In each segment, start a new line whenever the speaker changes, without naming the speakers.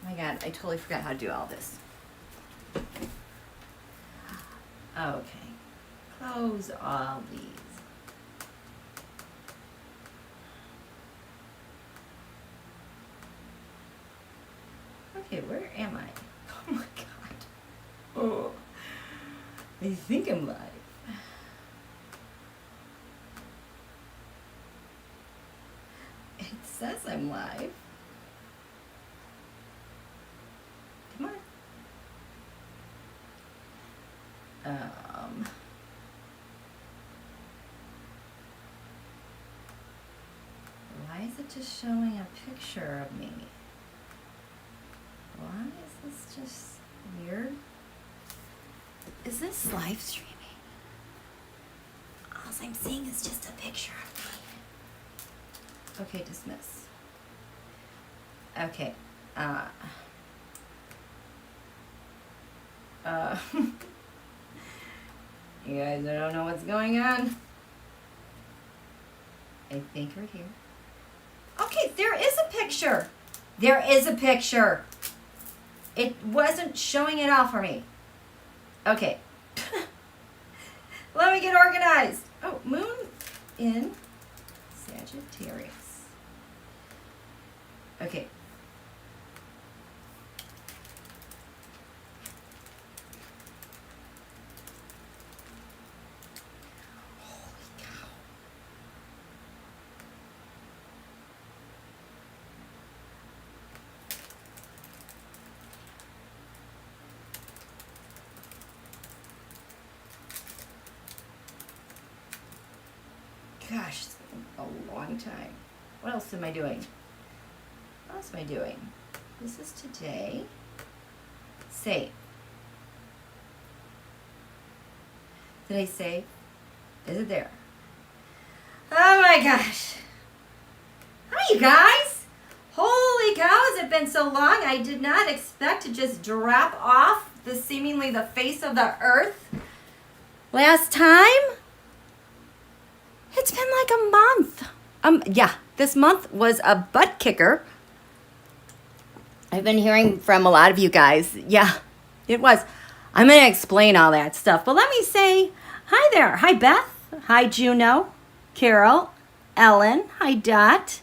my God, I totally forgot how to do all this. Okay. Close all these. Okay, where am I? Oh my God. Oh, I think I'm live. It says I'm live. Come on. Why is it just showing a picture of me? Why is this just weird? Is this live streaming? All I'm seeing is just a picture of me. Okay, dismiss. Okay. You guys, I don't know what's going on. I think we're here. Okay, there is a picture. There is a picture. It wasn't showing it all for me. Okay. Let me get organized. Oh, Moon in Sagittarius. Okay. Gosh, it's been a long time. What else am I doing? What else am I doing? This is today. Save. Did I save? Is it there? Oh my gosh. Hi, you guys. Holy cow, has it been so long? I did not expect to just drop off the seemingly the face of the earth last time. It's been like a month. Yeah, this month was a butt kicker. I've been hearing from a lot of you guys. Yeah, it was. I'm going to explain all that stuff. But let me say hi there. Hi, Beth. Hi, Juno. Carol. Ellen. Hi, Dot.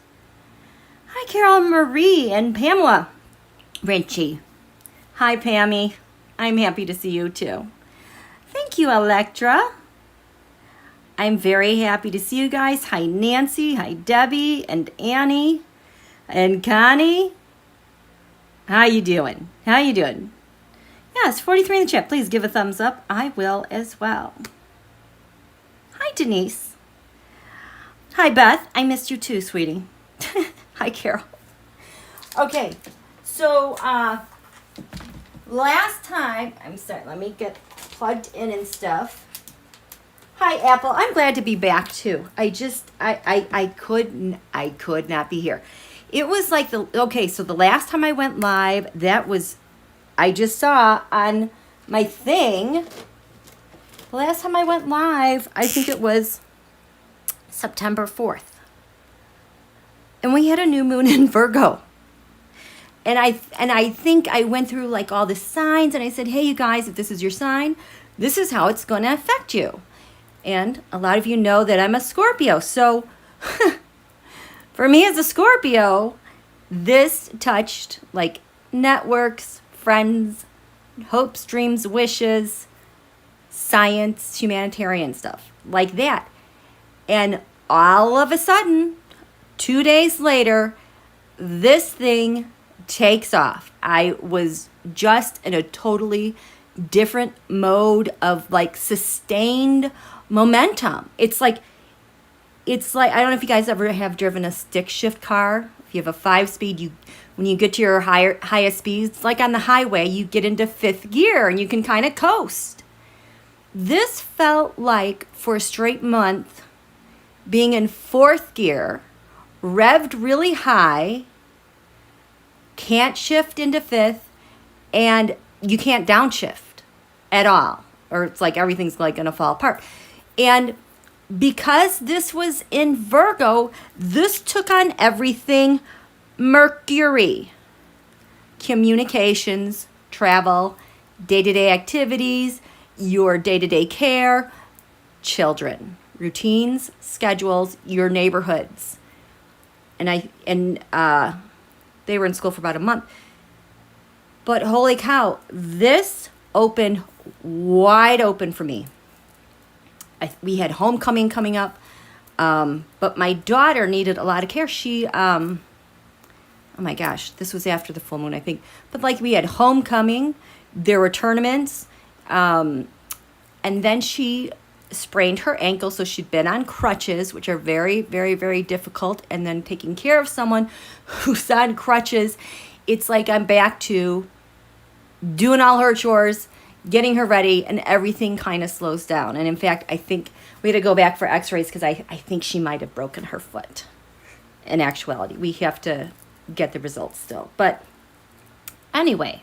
Hi, Carol Marie and Pamela Ritchie. Hi, Pammy. I'm happy to see you, too. Thank you, Electra. I'm very happy to see you guys. Hi, Nancy. Hi, Debbie and Annie and Connie. How you doing? How you doing? Yes, 43 in the chat. Please give a thumbs up. I will as well. Hi, Denise. Hi, Beth. I missed you too, sweetie. Hi, Carol. Okay, so last time, I'm sorry, let me get plugged in and stuff. Hi, Apple. I'm glad to be back too. I could not be here. It was like so the last time I went live, that was, I just saw on my thing, the last time I went live, I think it was September 4th. And we had a new moon in Virgo. And I think I went through like all the signs and I said, hey, you guys, if this is your sign, this is how it's going to affect you. And a lot of you know that I'm a Scorpio. So for me as a Scorpio, this touched like networks, friends, hopes, dreams, wishes, science, humanitarian stuff like that. And all of a sudden, 2 days later, this thing takes off. I was just in a totally different mode of like sustained momentum. It's like I don't know if you guys ever have driven a stick shift car. If you have a 5-speed, when you get to your highest speeds, like on the highway, you get into 5th gear and you can kind of coast. This felt like for a straight month being in 4th gear, revved really high, can't shift into 5th, and you can't downshift at all, or it's like everything's like gonna fall apart. And because this was in Virgo, this took on everything Mercury. communications, travel, day-to-day activities, your day-to-day care, children, routines, schedules, your neighborhoods. And they were in school for about a month. But holy cow, this opened wide open for me. We had homecoming coming up, but my daughter needed a lot of care. She, oh my gosh, this was after the full moon, I think. But like we had homecoming, there were tournaments, and then she sprained her ankle, so she'd been on crutches, which are very, very, very difficult. And then taking care of someone who's on crutches, it's like I'm back to doing all her chores, getting her ready, and everything kind of slows down. And in fact, I think we had to go back for x-rays because I think she might have broken her foot. In actuality, we have to get the results still. But anyway,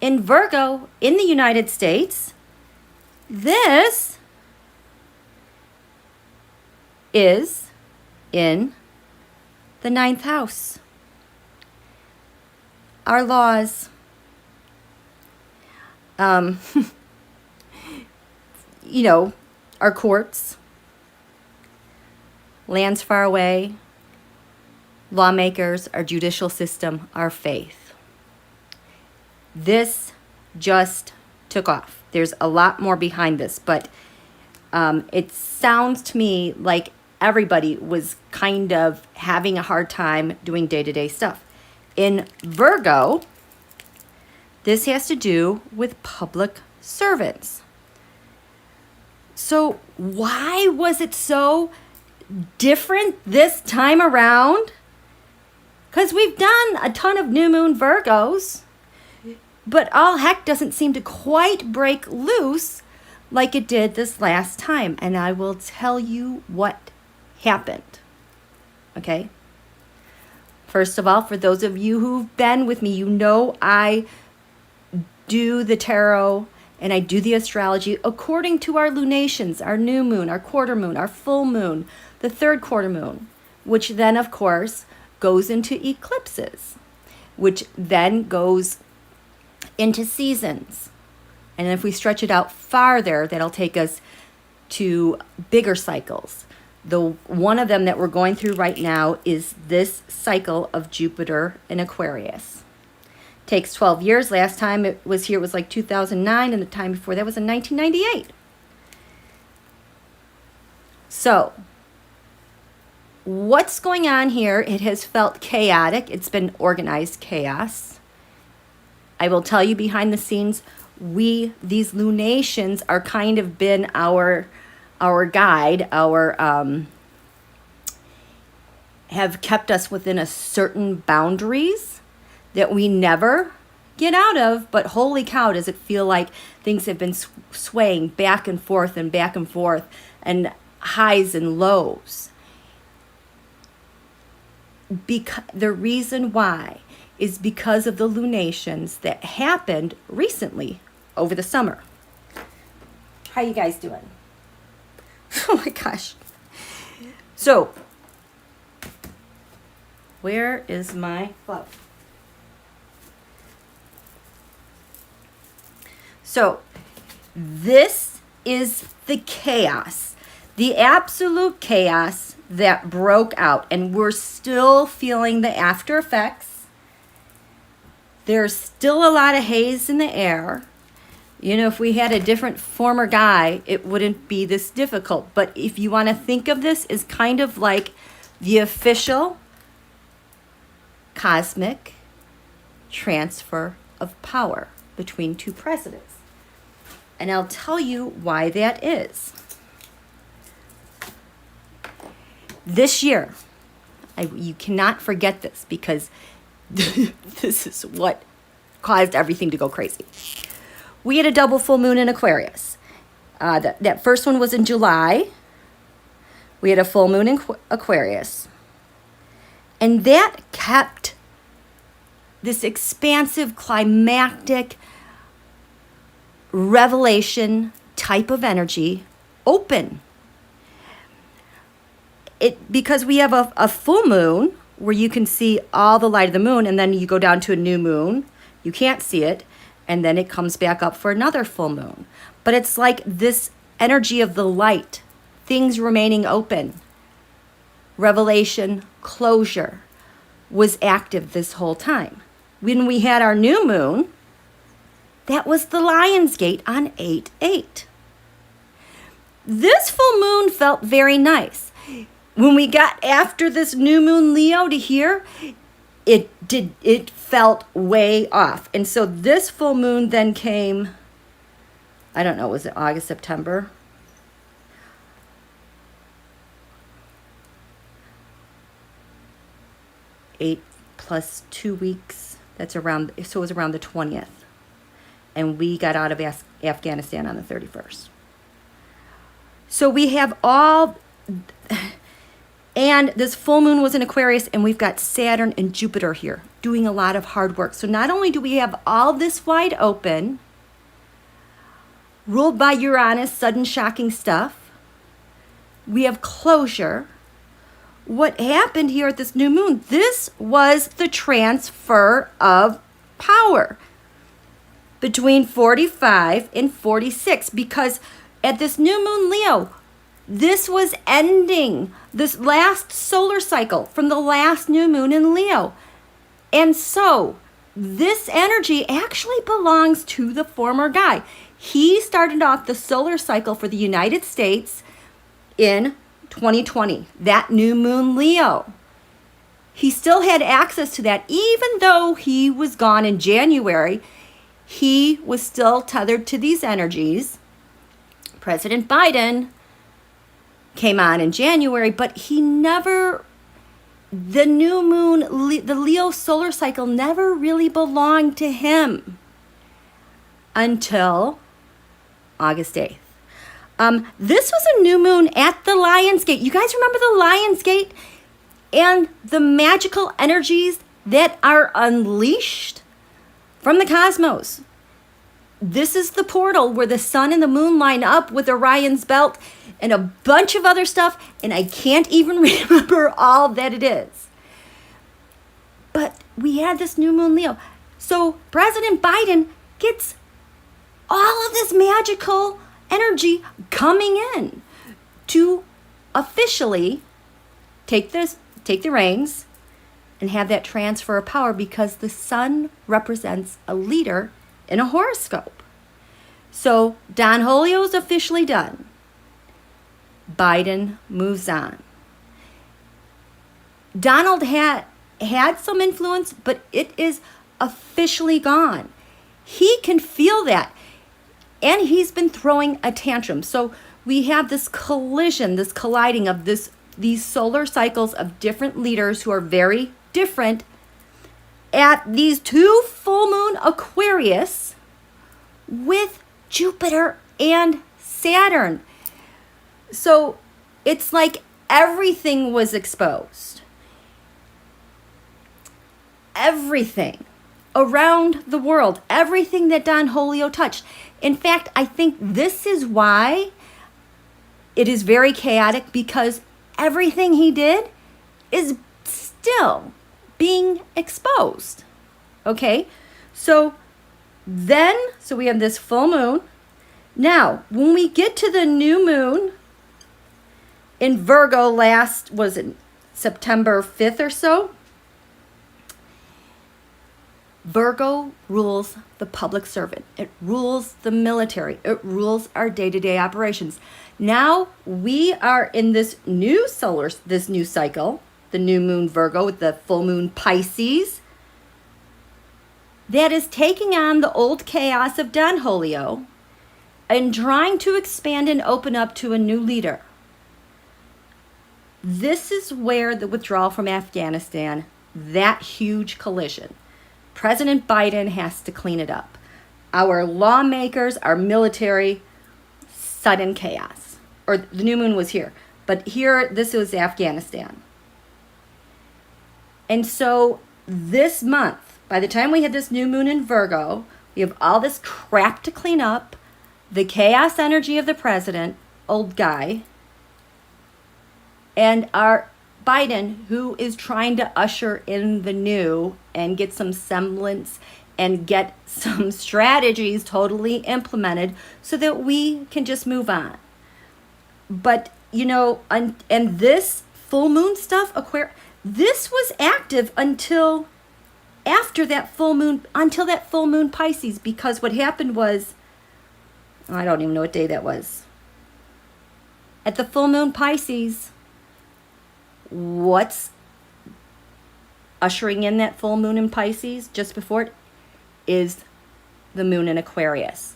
in Virgo, in the United States, this is in the 9th house. Our laws. You know, our courts, lands far away, lawmakers, our judicial system, our faith. This just took off. There's a lot more behind this, but it sounds to me like everybody was kind of having a hard time doing day-to-day stuff. In Virgo, this has to do with public servants. So why was it so different this time around? Because we've done a ton of new moon Virgos, but all heck doesn't seem to quite break loose like it did this last time. And I will tell you what happened. Okay? First of all, for those of you who've been with me, you know I do the tarot and I do the astrology according to our lunations, our new moon, our quarter moon, our full moon, the third quarter moon, which then, of course, goes into eclipses, which then goes into seasons. And if we stretch it out farther, that'll take us to bigger cycles. The one of them that we're going through right now is this cycle of Jupiter in Aquarius. Takes 12 years. Last time it was here, it was like 2009, and the time before that was in 1998. So, what's going on here? It has felt chaotic. It's been organized chaos. I will tell you behind the scenes, these lunations are kind of been our guide, have kept us within a certain boundaries that we never get out of. But holy cow, does it feel like things have been swaying back and forth and highs and lows. The reason why is because of the lunations that happened recently over the summer. How you guys doing? Oh my gosh. So, where is my glove? So, this is the chaos, the absolute chaos that broke out, and we're still feeling the after effects. There's still a lot of haze in the air. You know, if we had a different former guy, it wouldn't be this difficult. But if you want to think of this as kind of like the official cosmic transfer of power between two presidents. And I'll tell you why that is. This year, you cannot forget this because this is what caused everything to go crazy. We had a double full moon in Aquarius. That first one was in July. We had a full moon in Aquarius. And that kept this expansive, climactic, revelation type of energy open. Because we have a full moon where you can see all the light of the moon, and then you go down to a new moon, you can't see it, and then it comes back up for another full moon. But it's like this energy of the light, things remaining open, revelation, closure, was active this whole time. When we had our new moon, that was the Lion's Gate on 8/8. This full moon felt very nice. When we got after this new moon Leo to here, it felt way off. And so this full moon then came, I don't know, was it August, September? Eight plus 2 weeks. That's around, so it was around the 20th. And we got out of Afghanistan on the 31st. So we have all, and this full moon was in Aquarius, and we've got Saturn and Jupiter here doing a lot of hard work. So not only do we have all this wide open, ruled by Uranus, sudden shocking stuff, we have closure. What happened here at this new moon, this was the transfer of power between 45 and 46, because at this new moon Leo, this was ending this last solar cycle from the last new moon in Leo. And so this energy actually belongs to the former guy. He started off the solar cycle for the United States in 2020, that new moon Leo. He still had access to that, even though he was gone in January. He was still tethered to these energies. President Biden came on in January, but he never, the new moon, the Leo solar cycle never really belonged to him until August 8th. This was a new moon at the Lion's Gate. You guys remember the Lion's Gate and the magical energies that are unleashed from the cosmos? This is the portal where the sun and the moon line up with Orion's belt and a bunch of other stuff, and I can't even remember all that it is. But we had this new moon Leo. So President Biden gets all of this magical energy coming in to officially take the reins and have that transfer of power, because the sun represents a leader in a horoscope. So Don Julio is officially done. Biden moves on. Donald had some influence, but it is officially gone. He can feel that. And he's been throwing a tantrum. So we have this collision, this colliding of these solar cycles of different leaders who are very different at these two full moon Aquarius with Jupiter and Saturn. So it's like everything was exposed. Everything around the world, everything that Don Julio touched. In fact, I think this is why it is very chaotic, because everything he did is still being exposed. Okay? So we have this full moon. Now, when we get to the new moon in Virgo was it September 5th or so? Virgo rules the public servant. It rules the military. It rules our day-to-day operations. Now we are in this new cycle, the new moon Virgo with the full moon Pisces, that is taking on the old chaos of Don Julio and trying to expand and open up to a new leader. This is where the withdrawal from Afghanistan, that huge collision, President Biden has to clean it up. Our lawmakers, our military, sudden chaos. Or the new moon was here, but here, this was Afghanistan. And so this month, by the time we had this new moon in Virgo, we have all this crap to clean up, the chaos energy of the president, old guy, and our Biden, who is trying to usher in the new and get some semblance and get some strategies totally implemented so that we can just move on. But, you know, and this full moon stuff, Aquarius, this was active until after that full moon, until that full moon Pisces, because what happened was, I don't even know what day that was. At the full moon Pisces, what's ushering in that full moon in Pisces just before it is the moon in Aquarius.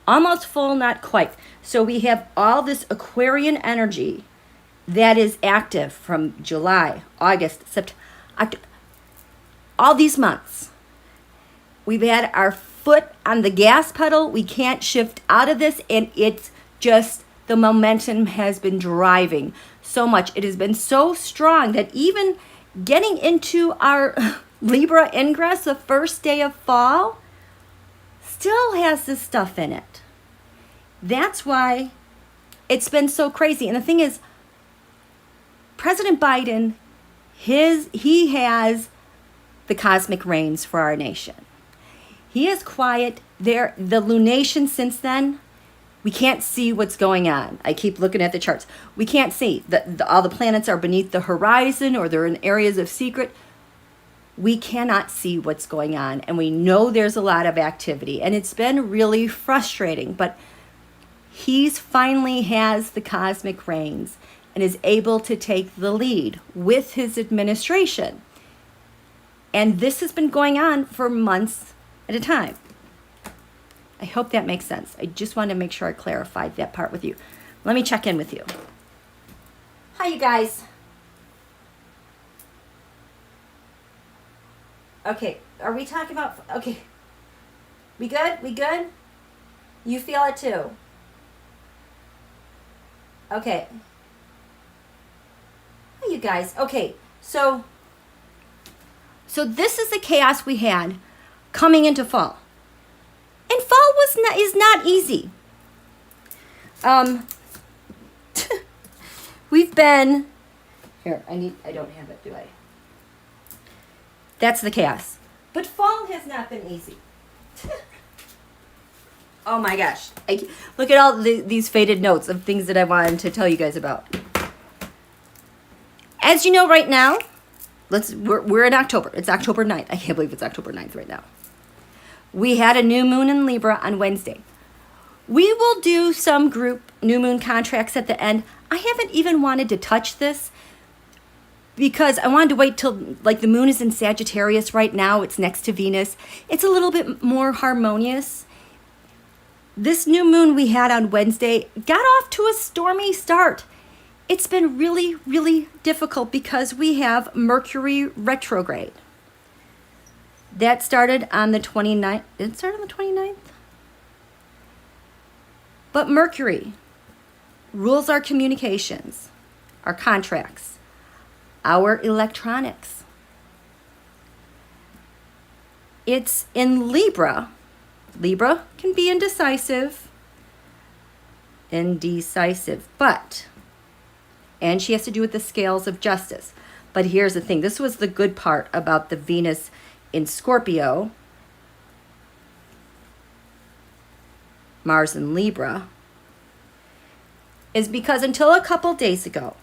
Almost full, not quite. So we have all this Aquarian energy that is active from July, August, September, October, all these months. We've had our foot on the gas pedal. We can't shift out of this, and it's just the momentum has been driving so much. It has been so strong that even getting into our Libra ingress, the first day of fall, still has this stuff in it. That's why it's been so crazy. And the thing is, President Biden, he has the cosmic reins for our nation. He is quiet. The lunations since then, we can't see what's going on. I keep looking at the charts. We can't see. All the planets are beneath the horizon, or they're in areas of secret. We cannot see what's going on. And we know there's a lot of activity. And it's been really frustrating. But he's finally has the cosmic reins and is able to take the lead with his administration. And this has been going on for months at a time. I hope that makes sense. I just wanted to make sure I clarified that part with you. Let me check in with you. Hi, you guys. Okay, are we talking about, okay. We good? We good? You feel it too? Okay. Hi, you guys. Okay, so this is the chaos we had coming into fall. And fall is not easy. We've been here. I don't have it, do I? That's the chaos. But fall has not been easy. Oh my gosh! Look at all these faded notes of things that I wanted to tell you guys about. As you know, right now, we're in October. It's October 9th. I can't believe it's October 9th right now. We had a new moon in Libra on Wednesday. We will do some group new moon contracts at the end. I haven't even wanted to touch this because I wanted to wait till, like, the moon is in Sagittarius right now. It's next to Venus. It's a little bit more harmonious. This new moon we had on Wednesday got off to a stormy start. It's been really, really difficult because we have Mercury retrograde. That started on the 29th. Did it start on the 29th? But Mercury rules our communications, our contracts, our electronics. It's in Libra. Libra can be indecisive, but, and she has to do with the scales of justice. But here's the thing. This was the good part about the Venus in Scorpio, Mars in Libra, is because until a couple days ago,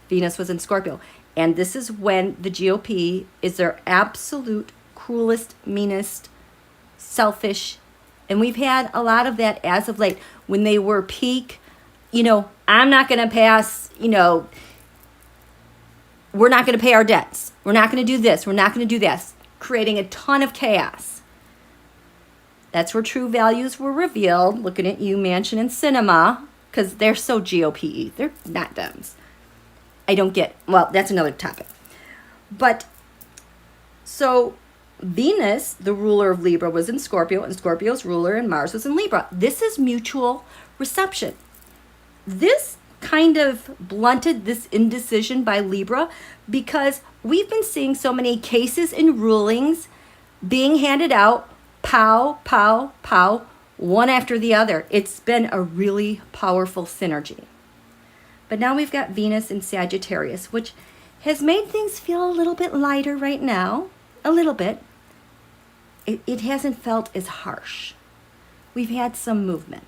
Venus was in Scorpio. And this is when the GOP is their absolute cruelest, meanest, selfish. And we've had a lot of that as of late. When they were peak, I'm not going to pass, we're not going to pay our debts. We're not going to do this. We're not going to do this. Creating a ton of chaos. That's where true values were revealed. Looking at you, Mansion and Cinema, because they're so GOP-y. They're not Dems. I don't get, well, that's another topic. But, so Venus, the ruler of Libra, was in Scorpio, and Scorpio's ruler and Mars was in Libra. This is mutual reception. This kind of blunted this indecision by Libra because we've been seeing so many cases and rulings being handed out, pow, pow, pow, one after the other. It's been a really powerful synergy. But now we've got Venus in Sagittarius, which has made things feel a little bit lighter right now. A little bit. It hasn't felt as harsh. We've had some movement.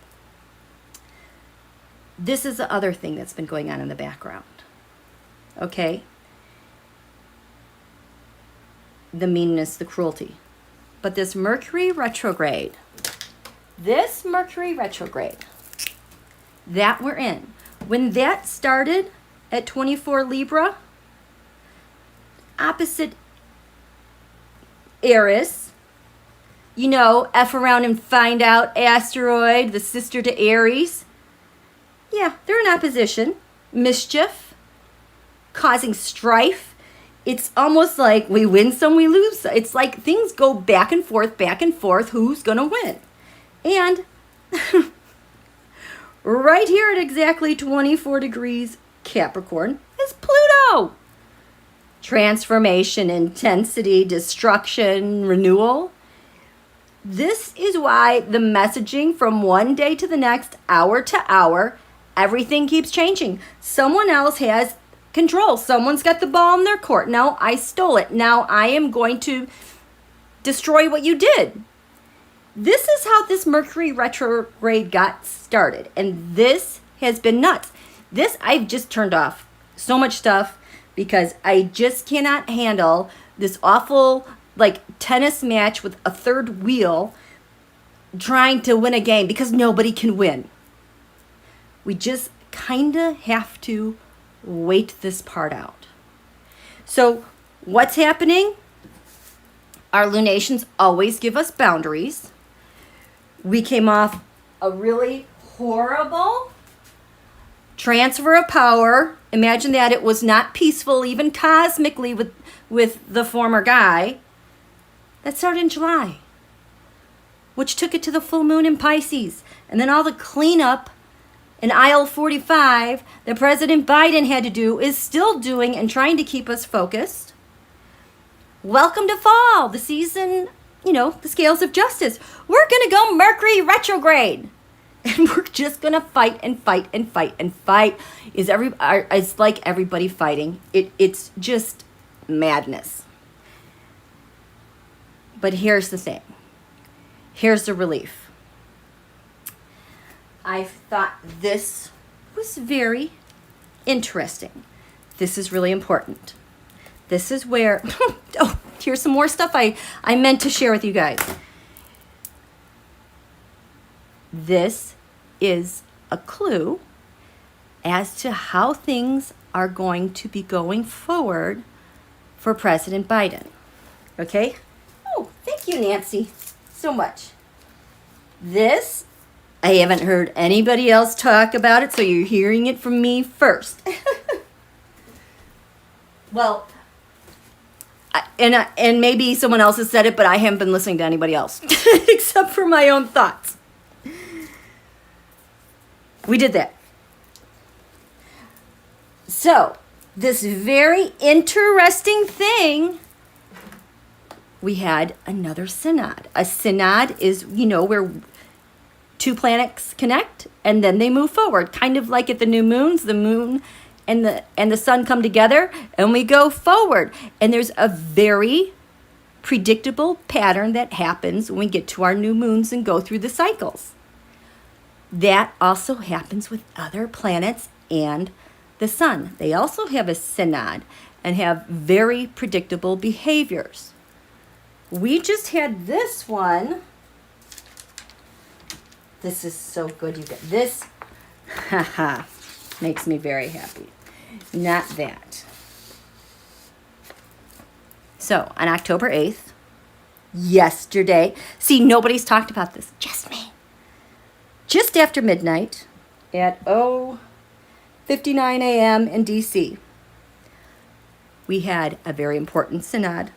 This is the other thing that's been going on in the background. Okay? The meanness, the cruelty. But this Mercury retrograde, that we're in, when that started at 24 Libra, opposite Eris, you know, F around and find out, asteroid, the sister to Aries. Yeah, they're in opposition. Mischief, causing strife. It's almost like we win some, we lose some. It's like things go back and forth, who's going to win? And right here at exactly 24 degrees Capricorn is Pluto. Transformation, intensity, destruction, renewal. This is why the messaging from one day to the next, hour to hour, everything keeps changing. Someone else has control. Someone's got the ball in their court. No, I stole it. Now I am going to destroy what you did. This is how this Mercury retrograde got started. And this has been nuts. This, I've just turned off so much stuff because I just cannot handle this awful, like, tennis match with a third wheel trying to win a game because nobody can win. We just kind of have to wait this part out. So what's happening? Our lunations always give us boundaries. We came off a really horrible transfer of power. Imagine that it was not peaceful, even cosmically, with the former guy. That started in July, which took it to the full moon in Pisces. And then all the cleanup in aisle 45 that President Biden had to do is still doing and trying to keep us focused. Welcome to fall, the season, you know, the scales of justice. We're going to go Mercury retrograde. And we're just going to fight and fight and fight and fight. It's like everybody fighting. It's just madness. But here's the thing. Here's the relief. I thought this was very interesting. This is really important. This is where, oh, here's some more stuff I meant to share with you guys. This is a clue as to how things are going to be going forward for President Biden. Okay? Oh, thank you, Nancy, so much. This, I haven't heard anybody else talk about it, so you're hearing it from me first. Well, and maybe someone else has said it, but I haven't been listening to anybody else, except for my own thoughts. We did that. So, this very interesting thing, we had another synod. A synod is, you know, where two planets connect and then they move forward. Kind of like at the new moons, the moon and the sun come together and we go forward. And there's a very predictable pattern that happens when we get to our new moons and go through the cycles. That also happens with other planets and the sun. They also have a synod and have very predictable behaviors. We just had this one. This is so good, you guys. This, haha, makes me very happy. Not that. So, on October 8th, yesterday, see, nobody's talked about this, just me. Just after midnight at 59 a.m. in D.C., we had a very important synod.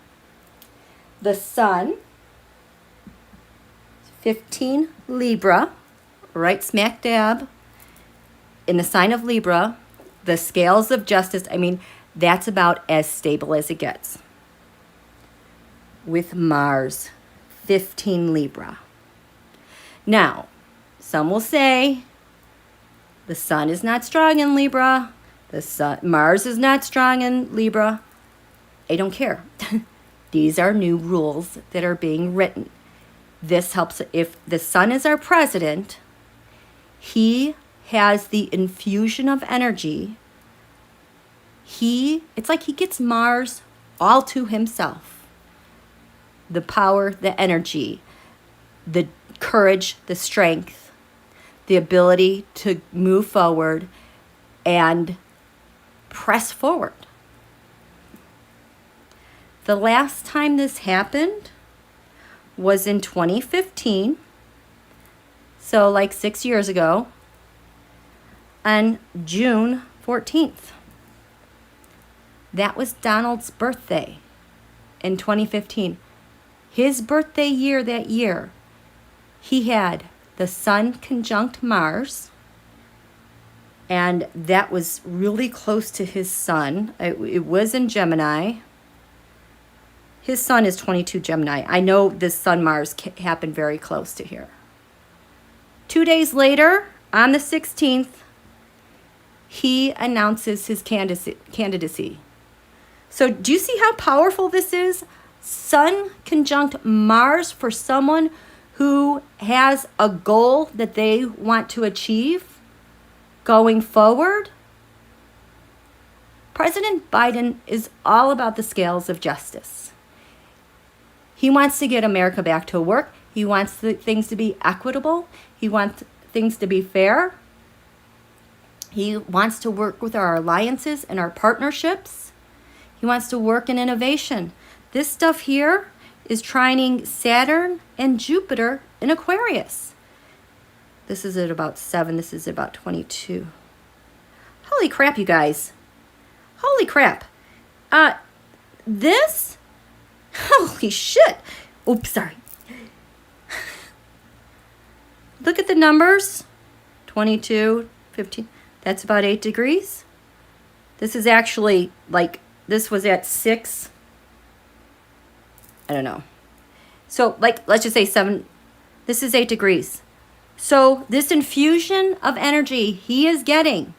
The sun, 15 Libra, right smack dab in the sign of Libra, the scales of justice. I mean, that's about as stable as it gets. With Mars, 15 Libra. Now, some will say The sun is not strong in Libra. Mars is not strong in Libra. I don't care. These are new rules that are being written. This helps. If the sun is our president, he has the infusion of energy. It's like he gets Mars all to himself. The power, the energy, the courage, the strength, the ability to move forward and press forward. The last time this happened was in 2015, so like 6 years ago, on June 14th. That was Donald's birthday in 2015. His birthday year that year, he had the sun conjunct Mars, and that was really close to his sun. It was in Gemini. His sun is 22 Gemini. I know this sun-Mars happened very close to here. 2 days later, on the 16th, he announces his candidacy. So do you see how powerful this is? Sun conjunct Mars for someone who has a goal that they want to achieve going forward. President Biden is all about the scales of justice. He wants to get America back to work. He wants things to be equitable. He wants things to be fair. He wants to work with our alliances and our partnerships. He wants to work in innovation. This stuff here is trining Saturn and Jupiter in Aquarius. This is at about 7. This is about 22. Holy crap, you guys. Holy crap. This, holy shit. Oops, sorry. Look at the numbers. 22, 15. That's about 8 degrees. This is actually like, this was at 6. I don't know. So like, let's just say 7. This is 8 degrees. So this infusion of energy he is getting,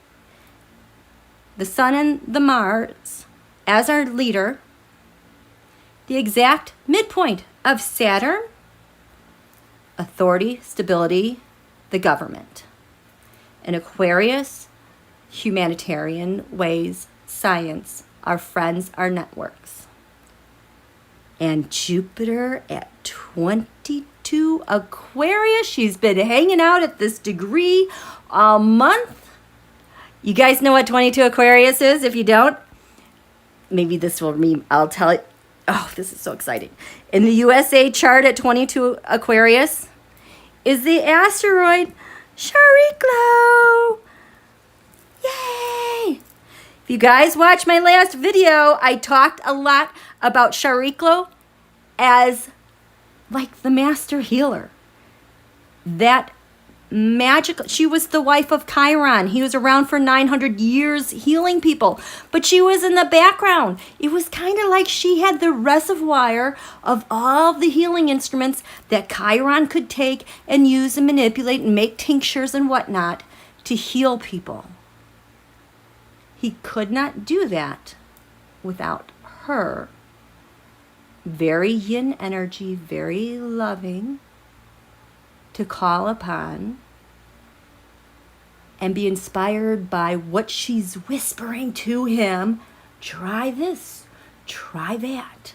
the sun and the Mars as our leader, the exact midpoint of Saturn, authority, stability, the government. And Aquarius, humanitarian ways, science, our friends, our networks. And Jupiter at 22 Aquarius. She's been hanging out at this degree all month. You guys know what 22 Aquarius is? If you don't, maybe this will mean, I'll tell it. Oh, this is so exciting. In the USA chart at 22 Aquarius is the asteroid Chariklo. Yay! If you guys watched my last video, I talked a lot about Chariklo as like the master healer. That magical, she was the wife of Chiron. He was around for 900 years healing people, but she was in the background. It was kind of like she had the reservoir of all the healing instruments that Chiron could take and use and manipulate and make tinctures and whatnot to heal people. He could not do that without her. Very yin energy, very loving, to call upon and be inspired by what she's whispering to him. Try this, try that.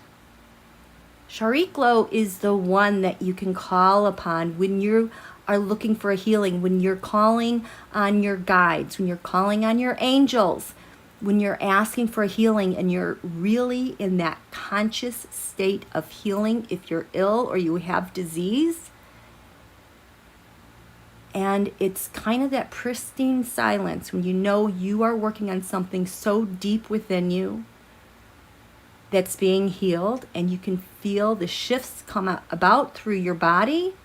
Chariklo is the one that you can call upon when you are looking for a healing, when you're calling on your guides, when you're calling on your angels, when you're asking for a healing and you're really in that conscious state of healing if you're ill or you have disease. And it's kind of that pristine silence when you know you are working on something so deep within you that's being healed, and you can feel the shifts come about through your body.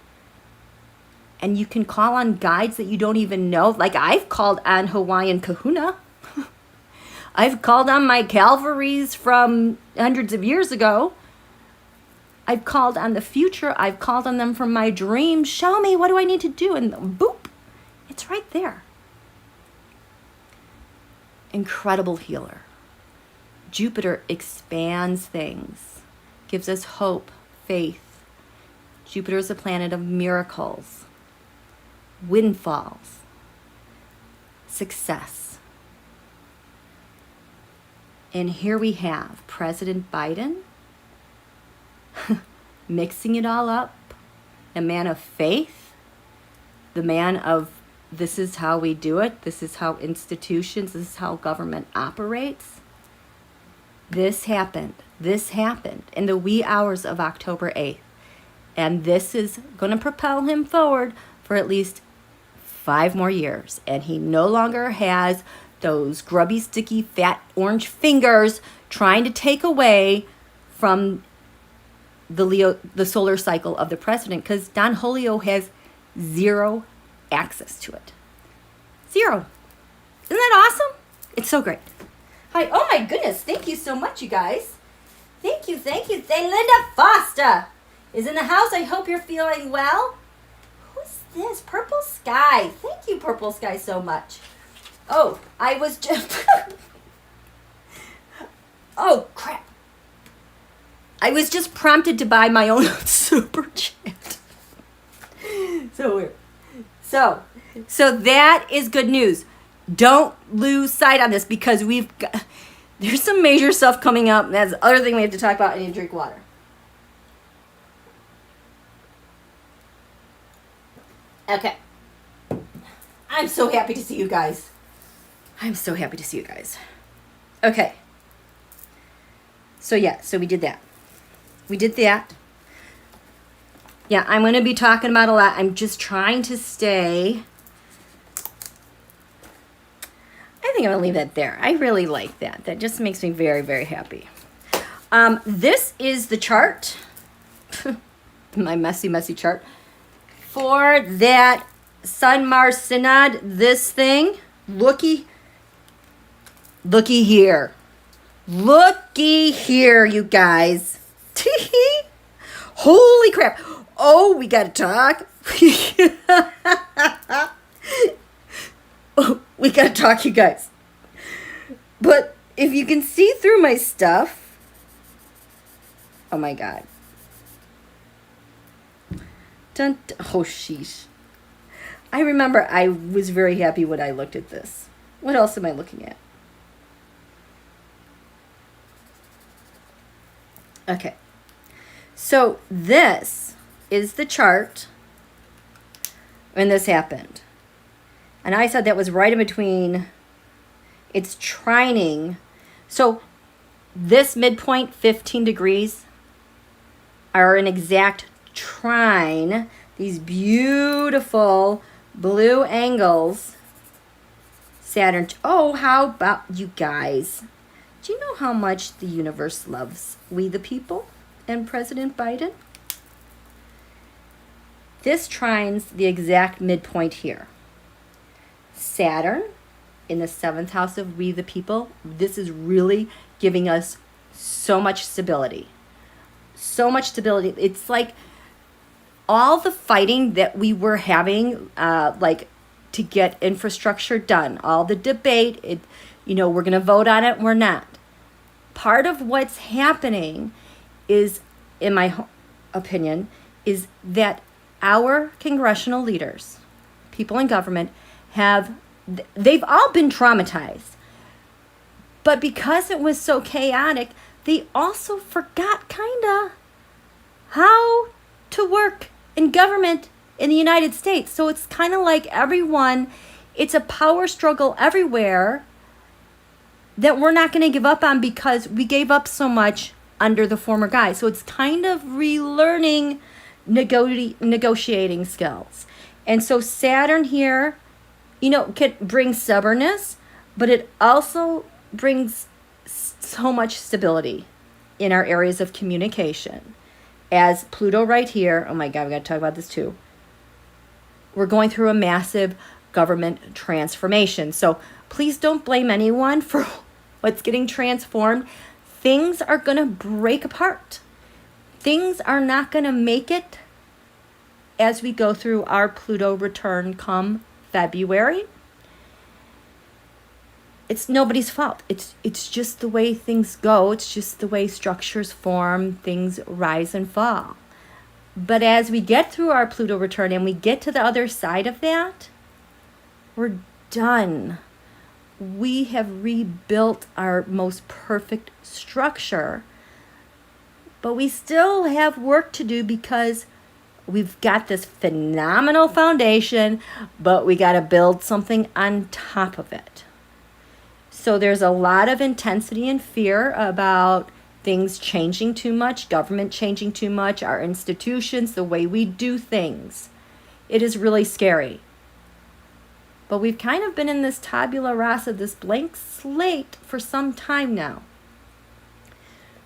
And you can call on guides that you don't even know. Like I've called on Hawaiian Kahuna. I've called on my Calvaries from hundreds of years ago. I've called on the future. I've called on them from my dreams. Show me, what do I need to do? And boop, it's right there. incredible healer. Jupiter expands things, gives us hope, faith. Jupiter is a planet of miracles, windfalls, success. And here we have President Biden mixing it all up, a man of faith, the man of this is how we do it, this is how institutions, this is how government operates. This happened in the wee hours of October 8th. And this is going to propel him forward for at least 5 more years. And he no longer has those grubby, sticky, fat, orange fingers trying to take away from the solar cycle of the president, because Don Julio has 0 access to it. 0. Isn't that awesome? It's so great. Hi. Oh my goodness. Thank you so much, you guys. Thank you. Linda Foster is in the house. I hope you're feeling well. Who's this? Purple Sky. Thank you, Purple Sky, so much. Oh, I was just... oh, crap. I was just prompted to buy my own super chat. So weird. So that is good news. Don't lose sight on this, because there's some major stuff coming up. That's the other thing we have to talk about. I need to drink water. Okay. I'm so happy to see you guys. Okay. So we did that. Yeah, I'm going to be talking about a lot. I'm just trying to stay. I think I'm going to leave that there. I really like that. That just makes me very, very happy. This is the chart. My messy chart. For that Sun-Mars synod, this thing. Looky here. Looky here, you guys. Holy crap. Oh, we got to talk. Oh, we got to talk, you guys. But if you can see through my stuff. Oh, my God. Oh, sheesh. I remember I was very happy when I looked at this. What else am I looking at? Okay. So this is the chart when this happened. And I said that was right in between. It's trining. So this midpoint, 15 degrees, are an exact trine. These beautiful blue angles. Saturn. Oh, how about you guys? Do you know how much the universe loves we the people and President Biden? This trines the exact midpoint here. Saturn in the 7th house of we the people. This is really giving us so much stability. So much stability. It's like all the fighting that we were having, like to get infrastructure done, all the debate, we're going to vote on it, we're not. Part of what's happening is, in my opinion, is that our congressional leaders, people in government, they've all been traumatized. But because it was so chaotic, they also forgot kinda how to work in government in the United States. So it's kind of like it's a power struggle everywhere that we're not going to give up on because we gave up so much under the former guy. So it's kind of relearning negotiating skills. And so Saturn here, can bring stubbornness, but it also brings so much stability in our areas of communication. As Pluto right here, oh my God, we got to talk about this too. We're going through a massive government transformation. So please don't blame anyone for what's getting transformed. Things are going to break apart. Things are not going to make it as we go through our Pluto return come February. it's nobody's fault. It's just the way things go. It's just the way structures form, things rise and fall. But as we get through our Pluto return and we get to the other side of that, we're done. We have rebuilt our most perfect structure, but we still have work to do because we've got this phenomenal foundation, but we got to build something on top of it. So there's a lot of intensity and fear about things changing too much, government changing too much, our institutions, the way we do things. It is really scary. But we've kind of been in this tabula rasa, this blank slate for some time now.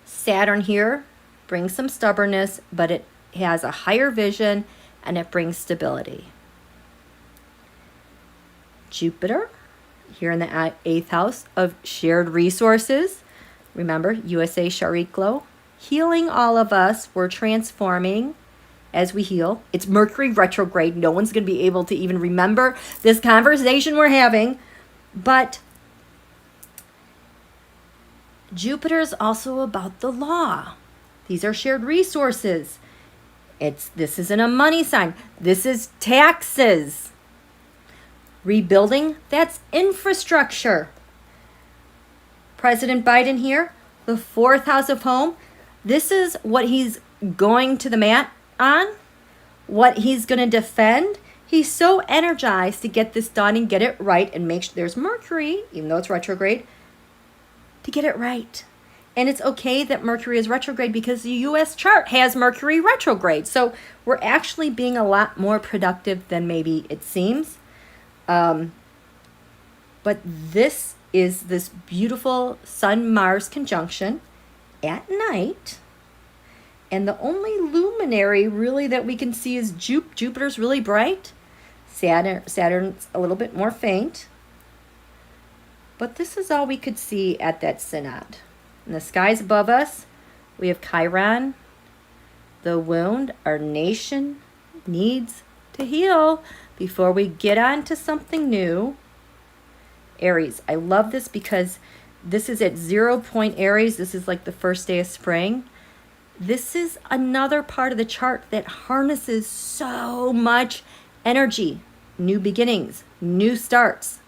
Saturn here brings some stubbornness, but it has a higher vision and it brings stability. Jupiter here in the 8th house of shared resources. Remember, USA Shariklo, healing all of us. We're transforming as we heal. It's Mercury retrograde. No one's going to be able to even remember this conversation we're having. But Jupiter is also about the law. These are shared resources. This isn't a money sign. This is taxes. Rebuilding, that's infrastructure. President Biden here, the 4th house of home. This is what he's going to the mat on, what he's going to defend. He's so energized to get this done and get it right and make sure there's Mercury, even though it's retrograde, to get it right. And it's okay that Mercury is retrograde because the U.S. chart has Mercury retrograde. So we're actually being a lot more productive than maybe it seems. But this is this beautiful Sun-Mars conjunction at night. And the only luminary really that we can see is Jupiter's really bright. Saturn's a little bit more faint. But this is all we could see at that synod. In the skies above us, we have Chiron, the wound our nation needs to heal before we get on to something new. Aries, I love this because this is at 0 point Aries. This is like the first day of spring. This is another part of the chart that harnesses so much energy, new beginnings, new starts.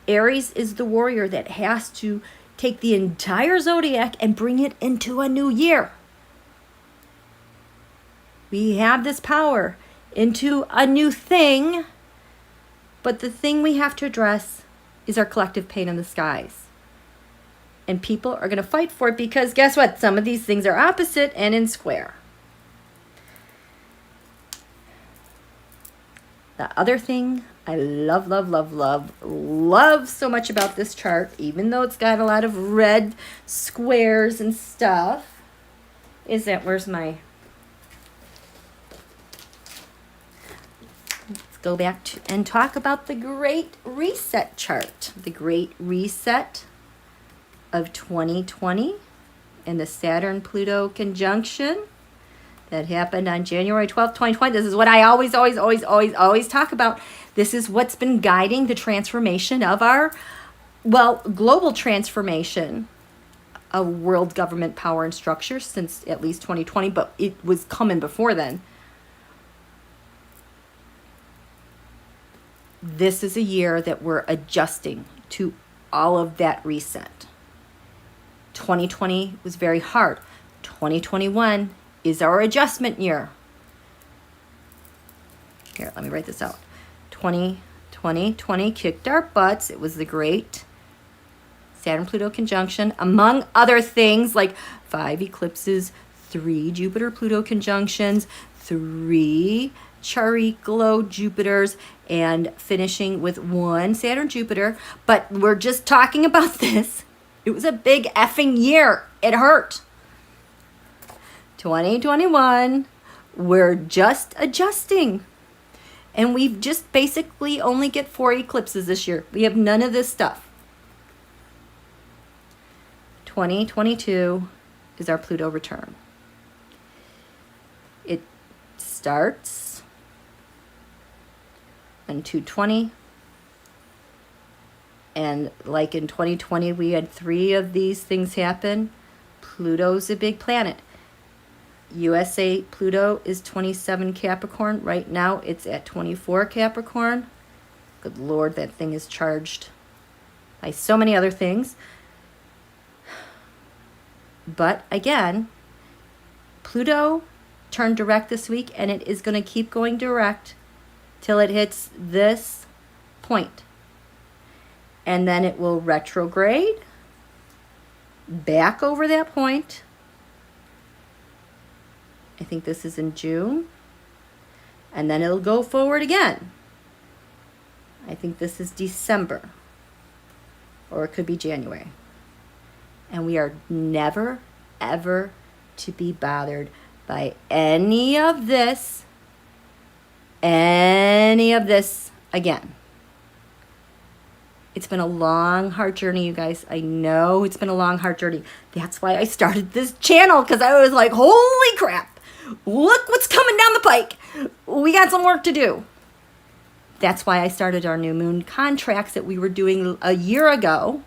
Aries is the warrior that has to take the entire zodiac and bring it into a new year. We have this power into a new thing, but the thing we have to address is our collective pain in the skies. And people are going to fight for it because guess what? Some of these things are opposite and in square. The other thing I love so much about this chart, even though it's got a lot of red squares and stuff, is that, let's go back to and talk about the Great Reset chart. The Great Reset of 2020 and the Saturn-Pluto conjunction that happened on January 12th, 2020. This is what I always talk about. This is what's been guiding the transformation of our, global transformation of world government power and structure since at least 2020, but it was coming before then. This is a year that we're adjusting to all of that reset. 2020 was very hard. 2021 is our adjustment year. Here, let me write this out. 2020 kicked our butts. It was the great Saturn-Pluto conjunction, among other things like 5 eclipses, 3 Jupiter-Pluto conjunctions, 3 Chariklo Jupiters, and finishing with 1 Saturn-Jupiter. But we're just talking about this. It was a big effing year. It hurt. 2021, we're just adjusting. And we've just basically only get 4 eclipses this year. We have none of this stuff. 2022 is our Pluto return. It starts on 2/20. And like in 2020, we had 3 of these things happen. Pluto's a big planet. USA Pluto is 27 Capricorn. Right now, it's at 24 Capricorn. Good Lord, that thing is charged by so many other things. But again, Pluto turned direct this week, and it is going to keep going direct till it hits this point. And then it will retrograde back over that point. I think this is in June. And then it'll go forward again. I think this is December. Or it could be January. And we are never, ever to be bothered by any of this again. It's been a long, hard journey, you guys. I know it's been a long, hard journey. That's why I started this channel, because I was like, holy crap, look what's coming down the pike. We got some work to do. That's why I started our new moon contracts that we were doing a year ago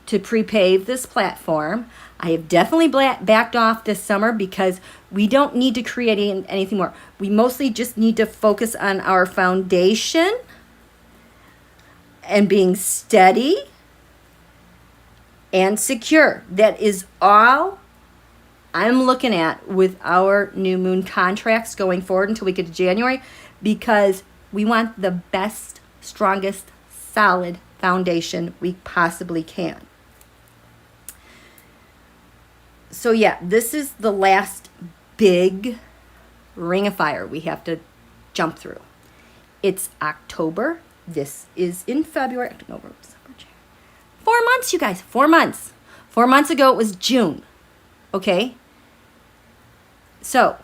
to pre-pave this platform. I have definitely backed off this summer because we don't need to create anything more. We mostly just need to focus on our foundation and being steady and secure. That is all I'm looking at with our new moon contracts going forward until we get to January, because we want the best, strongest, solid foundation we possibly can. So yeah, this is the last big ring of fire we have to jump through. It's October. This is in February, October, December, January. 4 months, you guys, 4 months. 4 months ago, it was June. Okay? So,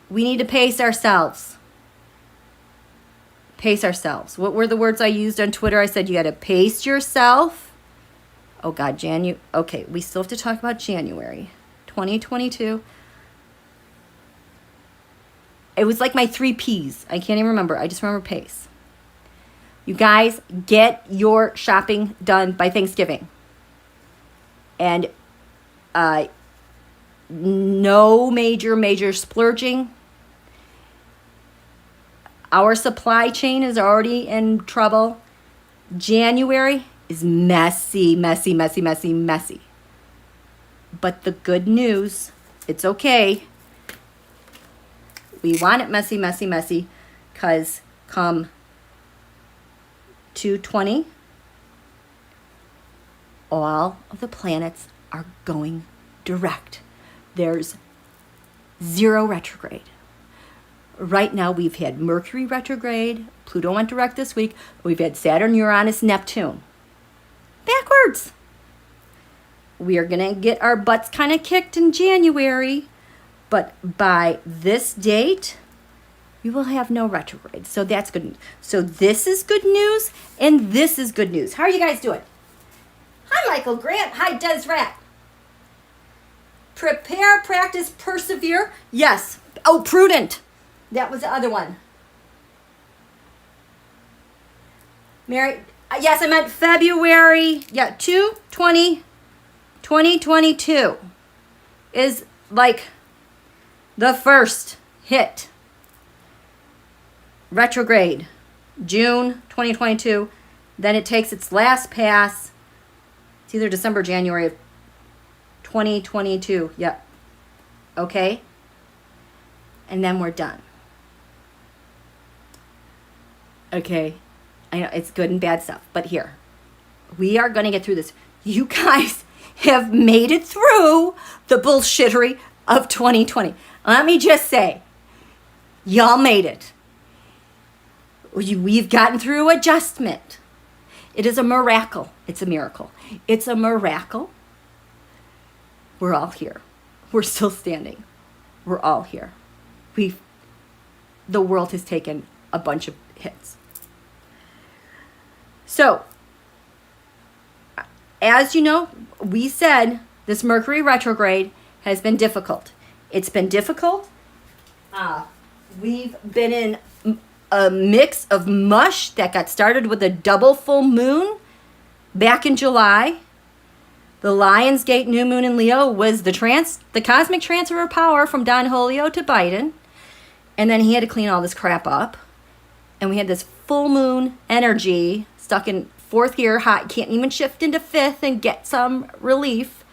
we need to pace ourselves. Pace ourselves. What were the words I used on Twitter? I said you got to pace yourself. Oh, God, Okay, we still have to talk about January 2022. It was like my 3 Ps. I can't even remember. I just remember pace. You guys, get your shopping done by Thanksgiving. And no major splurging. Our supply chain is already in trouble. January is messy. But the good news, it's okay. We want it messy, because come 2/20, all of the planets are going direct. There's 0 retrograde. Right now, we've had Mercury retrograde. Pluto went direct this week. We've had Saturn, Uranus, Neptune. Backwards. We are going to get our butts kind of kicked in January. But by this date, we will have no retrograde. So that's good news. So this is good news, and this is good news. How are you guys doing? Hi, Michael Grant. Hi, Des Rat. Prepare, practice, persevere. Yes. Oh, prudent. That was the other one. Mary, yes, I meant February. Yeah, 2/20/2022 is like the first hit. Retrograde, June 2022. Then it takes its last pass. It's either December, January of 2022. Yep. Okay? And then we're done. Okay. I know it's good and bad stuff. But here, we are going to get through this. You guys have made it through the bullshittery of 2020. Let me just say, y'all made it. We've gotten through adjustment. It is a miracle. It's a miracle. It's a miracle. We're all here. We're still standing. We're all here. The world has taken a bunch of hits. So, as you know, we said this Mercury retrograde has been difficult. It's been difficult. We've been in a mix of mush that got started with a double full moon back in July. The Lionsgate new moon in Leo was the cosmic transfer of power from Don Julio to Biden. And then he had to clean all this crap up. And we had this full moon energy stuck in fourth gear, hot, can't even shift into fifth and get some relief.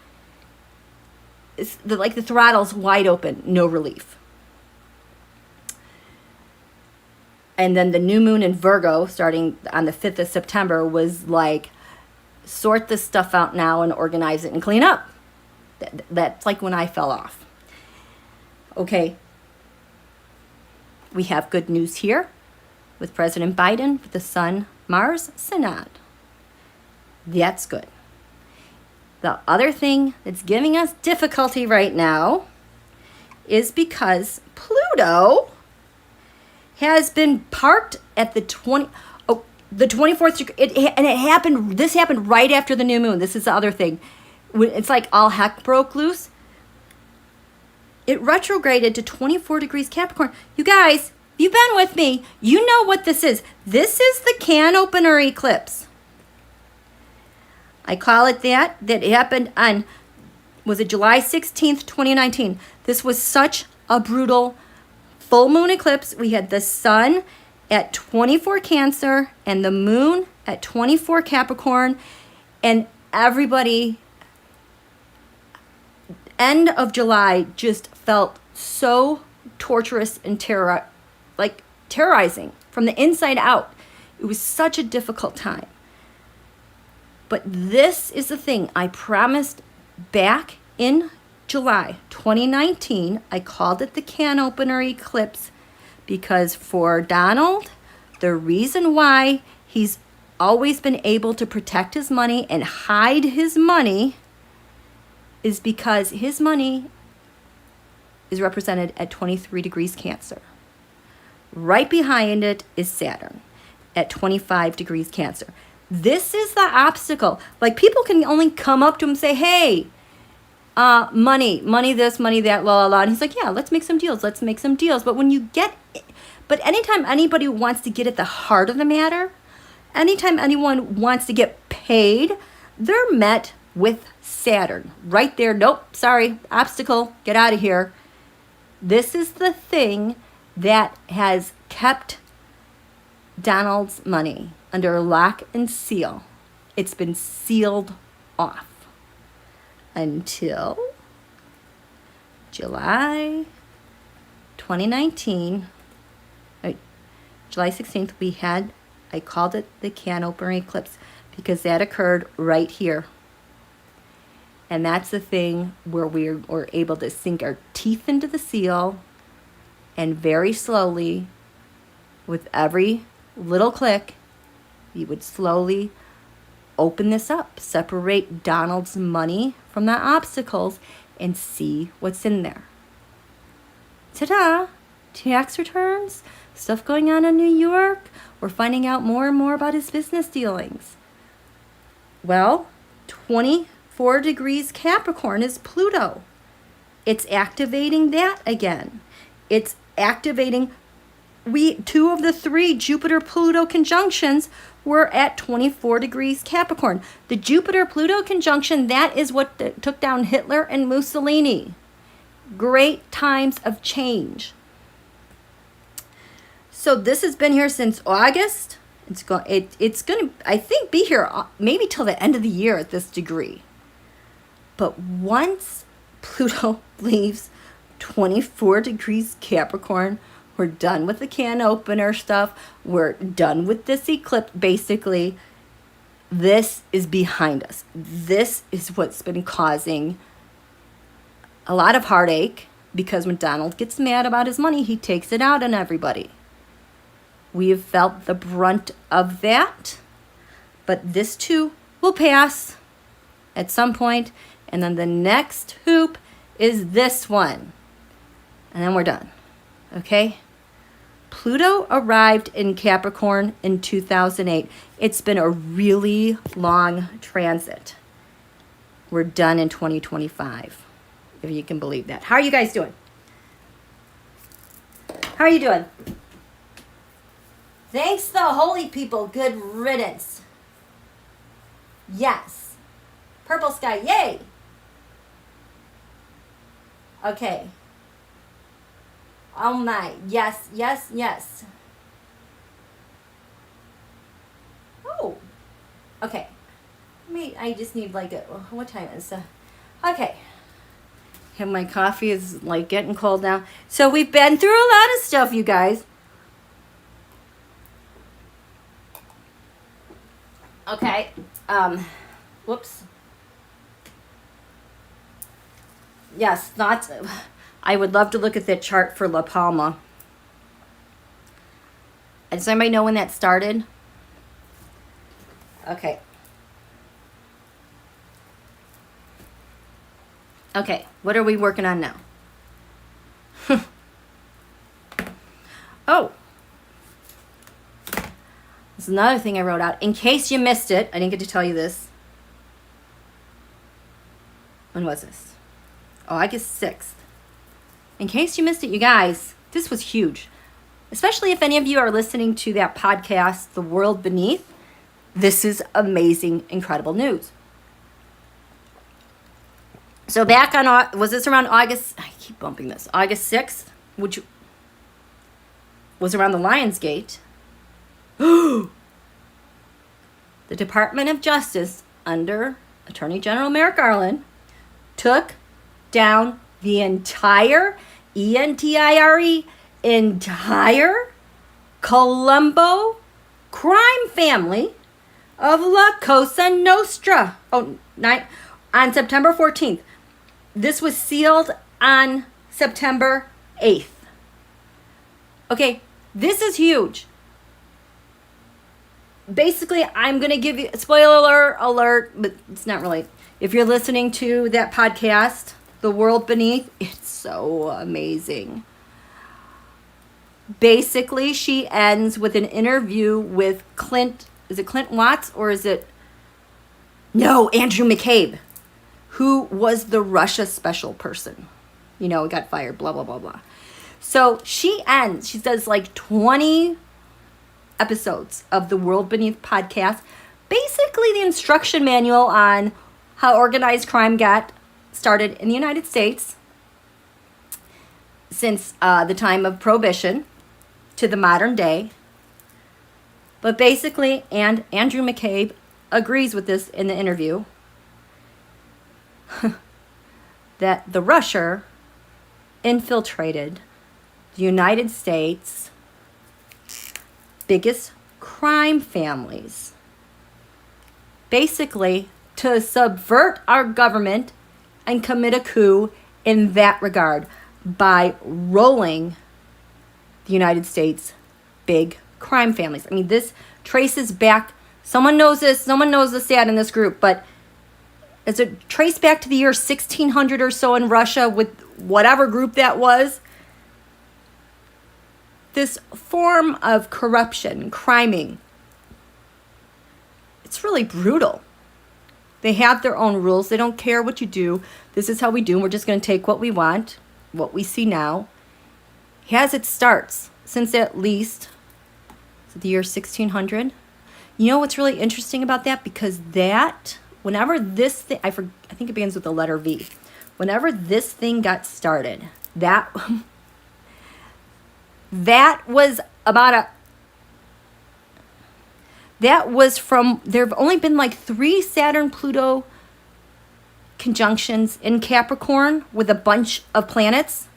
Like the throttle's wide open, no relief. And then the new moon in Virgo, starting on the 5th of September, was like, sort this stuff out now and organize it and clean up. That's like when I fell off. Okay. We have good news here with President Biden, with the Sun, Mars, synod. That's good. The other thing that's giving us difficulty right now is because Pluto has been parked at the 24th degree. This happened right after the new moon. This is the other thing. It's like all heck broke loose. It retrograded to 24 degrees Capricorn. You guys, you've been with me. You know what this is. This is the CAnopener Eclipse. I call it that. That happened on, was it July 16th, 2019. This was such a brutal full moon eclipse. We had the sun at 24 Cancer and the moon at 24 Capricorn, and everybody, end of July, just felt so torturous and terrorizing from the inside out. It was such a difficult time. But this is the thing I promised back in July 2019. I called it the CAnopener Eclipse because for Donald, the reason why he's always been able to protect his money and hide his money is because his money is represented at 23 degrees Cancer. Right behind it is Saturn at 25 degrees Cancer. This is the obstacle. Like, people can only come up to him and say, hey, money this, money that, la, la, la. And he's like, yeah, let's make some deals. But but anytime anybody wants to get at the heart of the matter, anytime anyone wants to get paid, they're met with Saturn. Right there, nope, sorry, obstacle, get out of here. This is the thing that has kept Donald's money under lock and seal. It's been sealed off until July 2019. July 16th, I called it the CAnopener Eclipse because that occurred right here. And that's the thing where we're able to sink our teeth into the seal and very slowly, with every little click, you would slowly open this up, separate Donald's money from the obstacles, and see what's in there. Ta-da! Tax returns, stuff going on in New York. We're finding out more and more about his business dealings. Well, 24 degrees Capricorn is Pluto. It's activating that again. It's activating, two of the three Jupiter-Pluto conjunctions were at 24 degrees Capricorn. The Jupiter-Pluto conjunction, that is what took down Hitler and Mussolini. Great times of change. So this has been here since August. It's going to, I think, be here maybe till the end of the year at this degree. But once Pluto leaves 24 degrees Capricorn, we're done with the CAnopener stuff. We're done with this eclipse. Basically, this is behind us. This is what's been causing a lot of heartache, because when Donald gets mad about his money, he takes it out on everybody. We have felt the brunt of that, but this too will pass at some point, and then the next hoop is this one, and then we're done. Okay? Pluto arrived in Capricorn in 2008. It's been a really long transit. We're done in 2025, if you can believe that. How are you guys doing? How are you doing? Thanks, the holy people. Good riddance. Yes. Purple sky. Yay. Okay. Oh my. Yes, yes, yes. Oh. Okay. I just need like a, what time is it? Okay. And my coffee is like getting cold now. So we've been through a lot of stuff, you guys. Okay. Whoops. Yes, not. I would love to look at that chart for La Palma. Does anybody know when that started? Okay. Okay, what are we working on now? Oh. This is another thing I wrote out. In case you missed it, I didn't get to tell you this. When was this? August 6th. In case you missed it, you guys, this was huge. Especially if any of you are listening to that podcast, The World Beneath. This is amazing, incredible news. So back on, was this around August, I keep bumping this, August 6th, which was around the Lionsgate. The Department of Justice, under Attorney General Merrick Garland, took down the entire, E-N-T-I-R-E, entire Colombo crime family of La Cosa Nostra. On September 14th. This was sealed on September 8th. Okay, this is huge. Basically, I'm going to give you, spoiler alert, but it's not really. If you're listening to that podcast, The World Beneath, it's so amazing. Basically, she ends with an interview with Clint, is it Clint Watts or is it, no, Andrew McCabe, who was the Russia special person. You know, got fired, blah, blah, blah, blah. So she ends, she does like 20 episodes of the World Beneath podcast. Basically the instruction manual on how organized crime got started in the United States since the time of Prohibition to the modern day. But basically, and Andrew McCabe agrees with this in the interview, that the Russia infiltrated the United States' biggest crime families, basically to subvert our government and commit a coup in that regard by rolling the United States' big crime families. I mean, this traces back, someone knows this dad in this group, but is it traced back to the year 1600 or so in Russia with whatever group that was? This form of corruption, criming, it's really brutal. They have their own rules. They don't care what you do. This is how we do. We're just going to take what we want, what we see now. As it starts, since at least the year 1600. You know what's really interesting about that? Because that, whenever this thing, I think it begins with the letter V. Whenever this thing got started, that was about that was from, there have only been like 3 Saturn-Pluto conjunctions in Capricorn with a bunch of planets.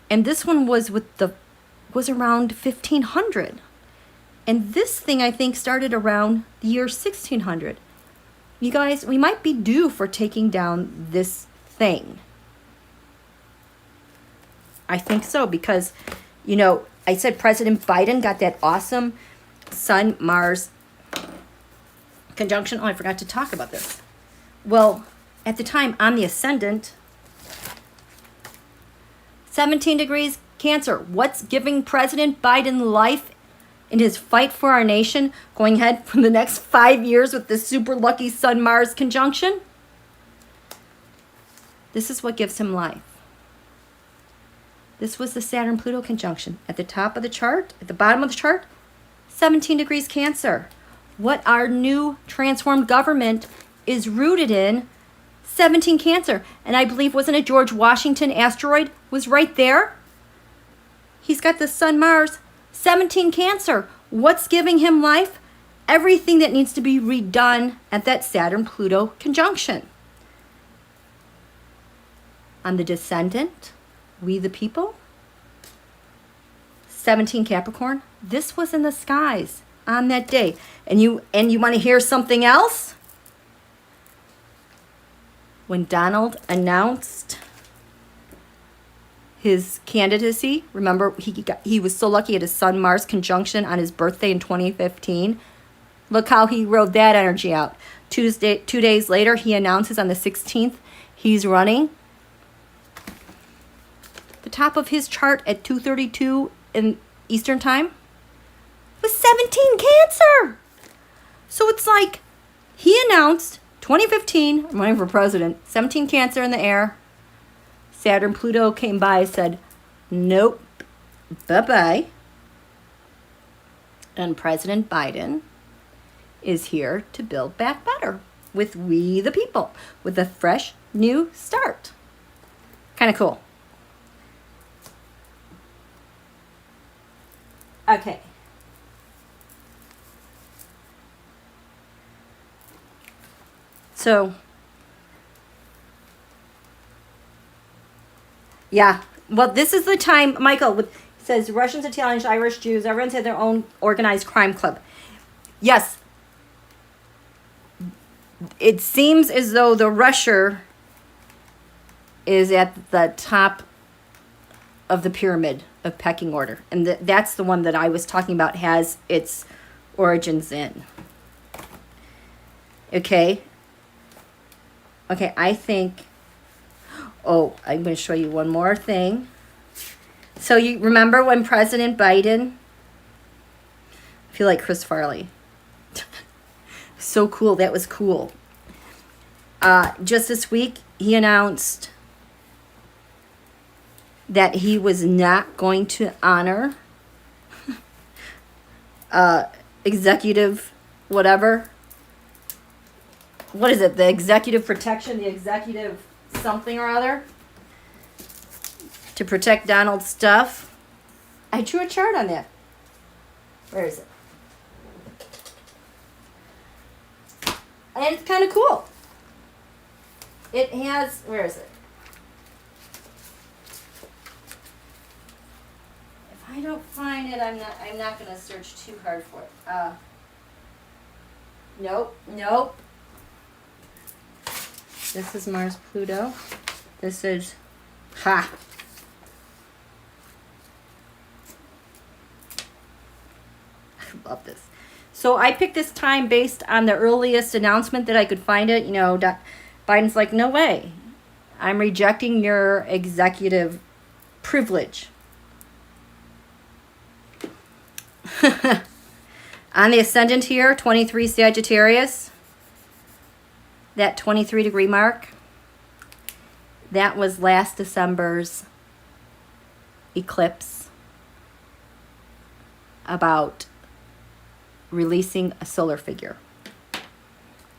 And this one was around 1500. And this thing, I think, started around the year 1600. You guys, we might be due for taking down this thing. I think so, because, you know, I said President Biden got that awesome Sun-Mars conjunction. Oh, I forgot to talk about this. Well, at the time, on the ascendant, 17 degrees Cancer. What's giving President Biden life in his fight for our nation going ahead for the next 5 years with this super lucky Sun-Mars conjunction? This is what gives him life. This was the Saturn-Pluto conjunction. At the top of the chart, at the bottom of the chart, 17 degrees Cancer. What our new transformed government is rooted in, 17 Cancer. And I believe, wasn't it George Washington asteroid was right there? He's got the Sun, Mars, 17 Cancer. What's giving him life? Everything that needs to be redone at that Saturn-Pluto conjunction. On the descendant, we the people, 17 Capricorn. This was in the skies on that day. And you want to hear something else? When Donald announced his candidacy, remember he was so lucky at his Sun-Mars conjunction on his birthday in 2015. Look how he rode that energy out. 2 days later, he announces on the 16th he's running. The top of his chart at 2:32 in Eastern Time was 17 Cancer. So it's like he announced 2015, I'm running for president, 17 Cancer in the air. Saturn, Pluto came by, said, nope, bye-bye. And President Biden is here to build back better with we the people, with a fresh new start. Kind of cool. Okay. So, yeah. Well, this is the time, Michael says Russians, Italians, Irish, Jews, everyone's had their own organized crime club. Yes. It seems as though the Russia is at the top of the pyramid of pecking order. And that's the one that I was talking about, has its origins in. Okay. Okay, I think... Oh, I'm going to show you one more thing. So you remember when President Biden... I feel like Chris Farley. So cool. That was cool. Just this week, he announced that he was not going to honor executive whatever. What is it? The executive protection, the executive something or other to protect Donald's stuff. I drew a chart on that. Where is it? And it's kind of cool. It has, where is it? If I don't find it, I'm not going to search too hard for it. Nope. This is Mars, Pluto. This is, I love this. So I picked this time based on the earliest announcement that I could find it. You know, Biden's like, no way. I'm rejecting your executive privilege. On the ascendant here, 23 Sagittarius. That 23 degree mark. That was last December's eclipse about releasing a solar figure.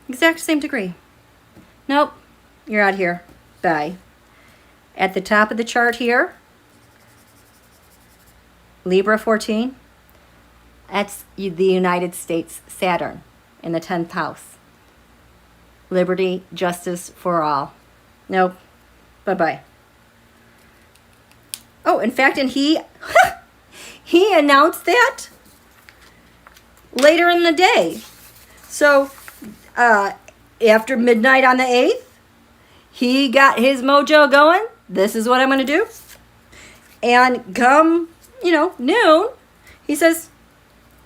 Exact same degree. Nope, you're out here. Bye. At the top of the chart here, Libra 14. That's the United States Saturn in the 10th house. Liberty, justice for all. Nope. Bye-bye. Oh, in fact, and he announced that later in the day. So, after midnight on the 8th, he got his mojo going. This is what I'm going to do. And come, noon, he says,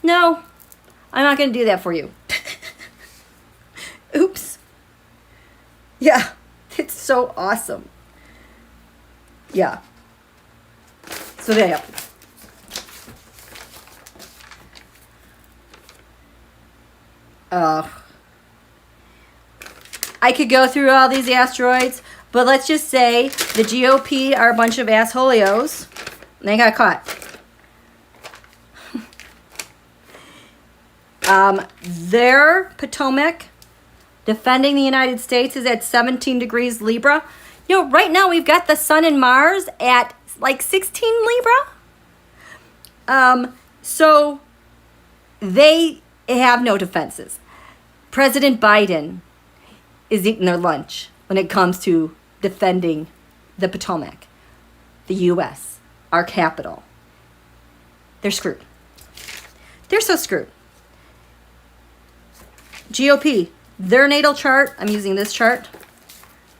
no, I'm not going to do that for you. Oops. Yeah, it's so awesome. Yeah. So there you go. I could go through all these asteroids, but let's just say the GOP are a bunch of assholios. They got caught. Their Potomac defending the United States is at 17 degrees Libra. You know, right now we've got the Sun and Mars at like 16 Libra. So they have no defenses. President Biden is eating their lunch when it comes to defending the Potomac, the U.S., our capital. They're screwed. They're so screwed. GOP, their natal chart, I'm using this chart.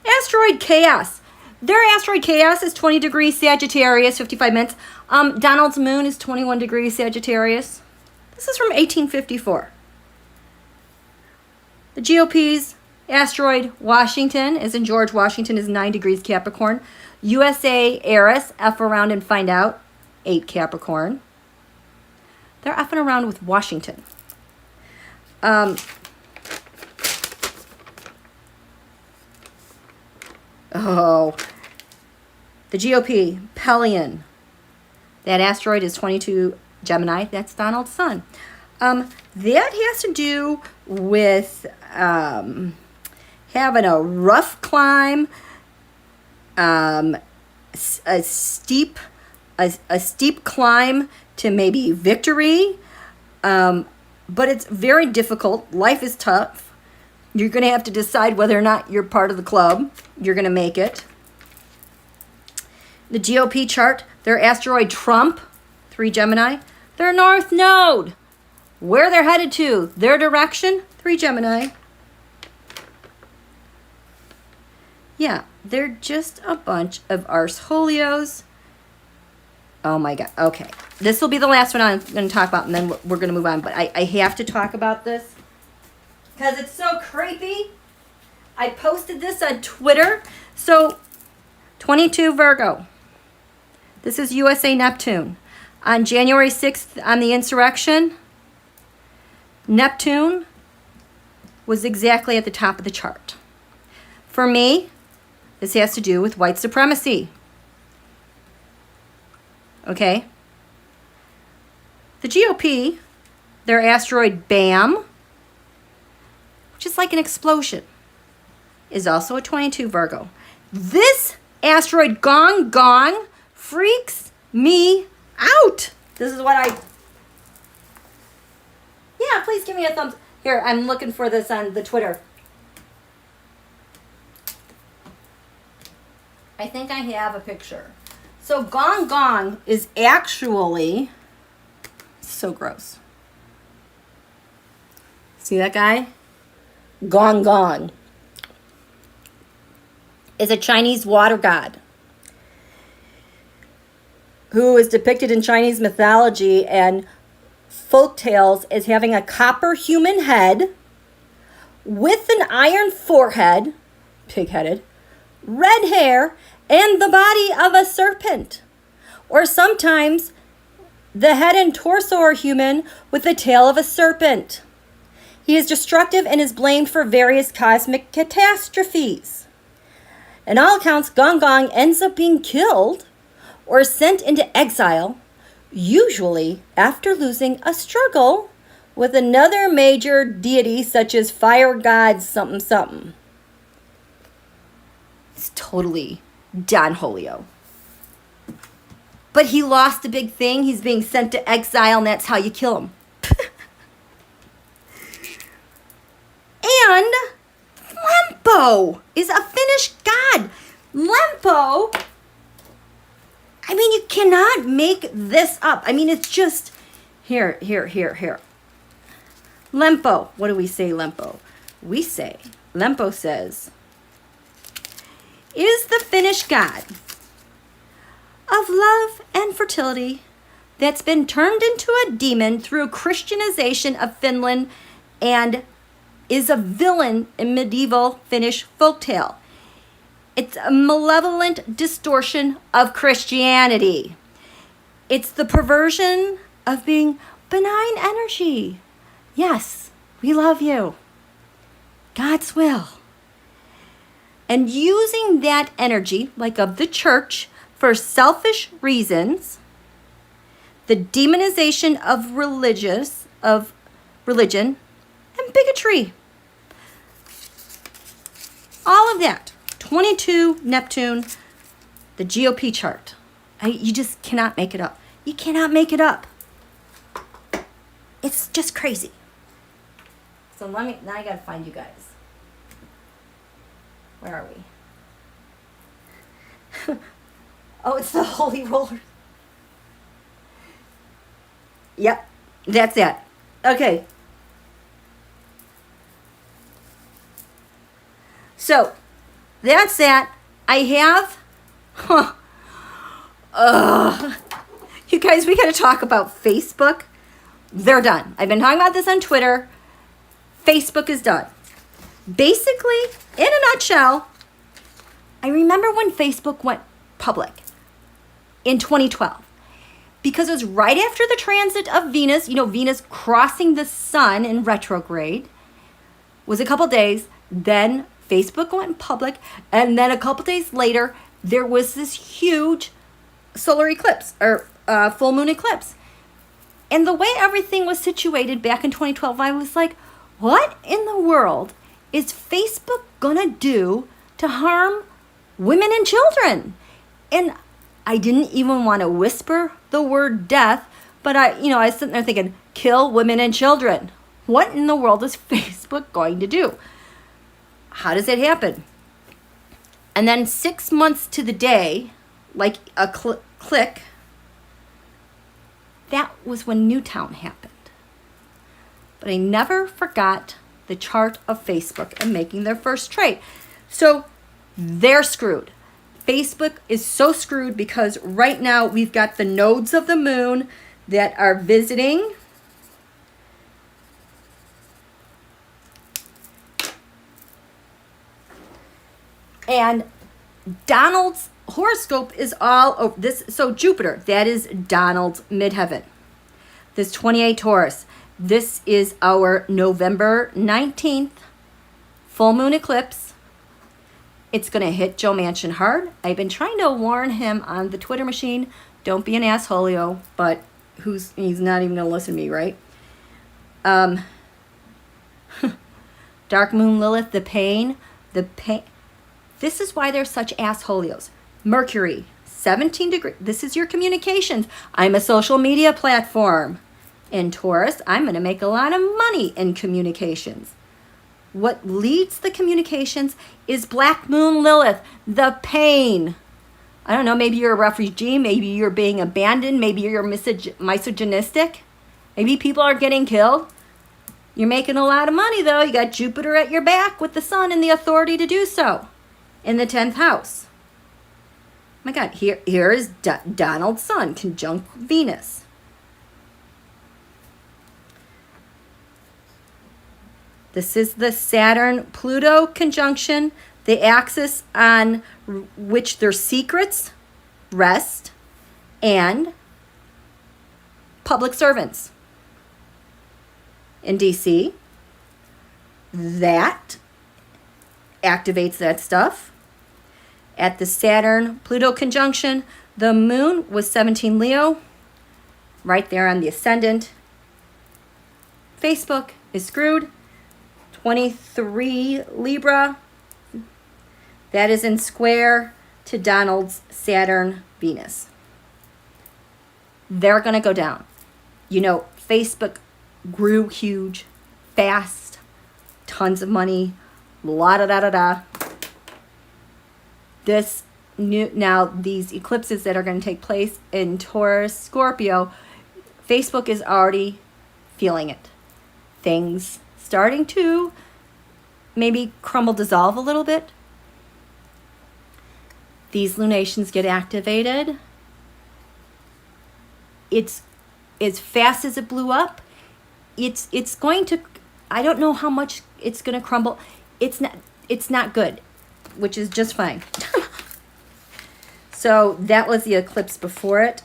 Asteroid chaos. Their asteroid chaos is 20 degrees Sagittarius, 55 minutes. Donald's moon is 21 degrees Sagittarius. This is from 1854. The GOP's asteroid Washington, as in George Washington, is 9 degrees Capricorn. USA Eris, F around and find out, 8 Capricorn. They're effing around with Washington. The GOP, Pelion. That asteroid is 22 Gemini. That's Donald's sun. That has to do with having a rough climb, a steep climb to maybe victory, but it's very difficult. Life is tough. You're going to have to decide whether or not you're part of the club. You're going to make it. The GOP chart, their asteroid Trump, 3 Gemini. Their north node, where they're headed to, their direction, 3 Gemini. Yeah, they're just a bunch of arsholios. Oh my God. Okay. This will be the last one I'm going to talk about, and then we're going to move on. But I have to talk about this because it's so creepy. I posted this on Twitter. So, 22 Virgo. This is USA Neptune. On January 6th, on the insurrection, Neptune was exactly at the top of the chart. For me, this has to do with white supremacy. Okay? The GOP, their asteroid BAM, which is like an explosion, is also a 22 Virgo. This asteroid GONGGONG freaks me out. This is what yeah, please give me a thumbs. Here, I'm looking for this on the Twitter. I think I have a picture. So GONGGONG is actually so gross. See that guy? GONGGONG is a Chinese water god who is depicted in Chinese mythology and folk tales as having a copper human head with an iron forehead, pig-headed, red hair, and the body of a serpent. Or sometimes the head and torso are human with the tail of a serpent. He is destructive and is blamed for various cosmic catastrophes. In all accounts, GONGGONG ends up being killed or sent into exile, usually after losing a struggle with another major deity such as fire god something something. It's totally Don Julio. But he lost a big thing. He's being sent to exile, and that's how you kill him. And Lempo is a Finnish god. Lempo, I mean, you cannot make this up. I mean, it's just, here. Lempo, what do we say, Lempo? Lempo says, is the Finnish god of love and fertility that's been turned into a demon through Christianization of Finland and is a villain in medieval Finnish folktale. It's a malevolent distortion of Christianity. It's the perversion of being benign energy. Yes, we love you. God's will. And using that energy, like of the church, for selfish reasons, the demonization of religion, and bigotry. All of that. 22 Neptune, the GOP chart. You just cannot make it up. You cannot make it up. It's just crazy. So now I gotta find you guys. Where are we? Oh, it's the holy roller. Yep, that's that. Okay. So, that's that. I have... you guys, we got to talk about Facebook. They're done. I've been talking about this on Twitter. Facebook is done. Basically, in a nutshell, I remember when Facebook went public in 2012. Because it was right after the transit of Venus, Venus crossing the sun in retrograde, was a couple days. Then Facebook went public, and then a couple days later, there was this huge solar eclipse, or full moon eclipse. And the way everything was situated back in 2012, I was like, what in the world is Facebook gonna do to harm women and children? And I didn't even want to whisper the word death, but I was sitting there thinking, kill women and children. What in the world is Facebook going to do? How does it happen? And then 6 months to the day, like a click, that was when Newtown happened. But I never forgot the chart of Facebook and making their first trade. So they're screwed. Facebook is so screwed because right now we've got the nodes of the moon that are visiting. And Donald's horoscope is all over this. So Jupiter, that is Donald's midheaven. This 28 Taurus. This is our November 19th full moon eclipse. It's going to hit Joe Manchin hard. I've been trying to warn him on the Twitter machine. Don't be an assholio, but he's not even going to listen to me, right? Dark Moon Lilith, the pain. This is why they're such assholios. Mercury, 17 degrees. This is your communications. I'm a social media platform. In Taurus, I'm going to make a lot of money in communications. What leads the communications is Black Moon Lilith, the pain. I don't know, maybe you're a refugee, maybe you're being abandoned, maybe you're misogynistic, maybe people are getting killed. You're making a lot of money though. You got Jupiter at your back with the sun and the authority to do so in the 10th house. My God, here is Donald's sun conjunct Venus. This is the Saturn-Pluto conjunction, the axis on which their secrets rest, and public servants in DC. That activates that stuff. At the Saturn-Pluto conjunction, the moon was 17 Leo, right there on the ascendant. Facebook is screwed. 23 Libra, that is in square to Donald's Saturn Venus. They're going to go down. Facebook grew huge, fast, tons of money, la-da-da-da-da. Now these eclipses that are going to take place in Taurus, Scorpio, Facebook is already feeling it. Things starting to maybe crumble, dissolve a little bit. These lunations get activated. It's as fast as it blew up. It's going to, I don't know how much it's going to crumble. It's not good, which is just fine. So that was the eclipse before it.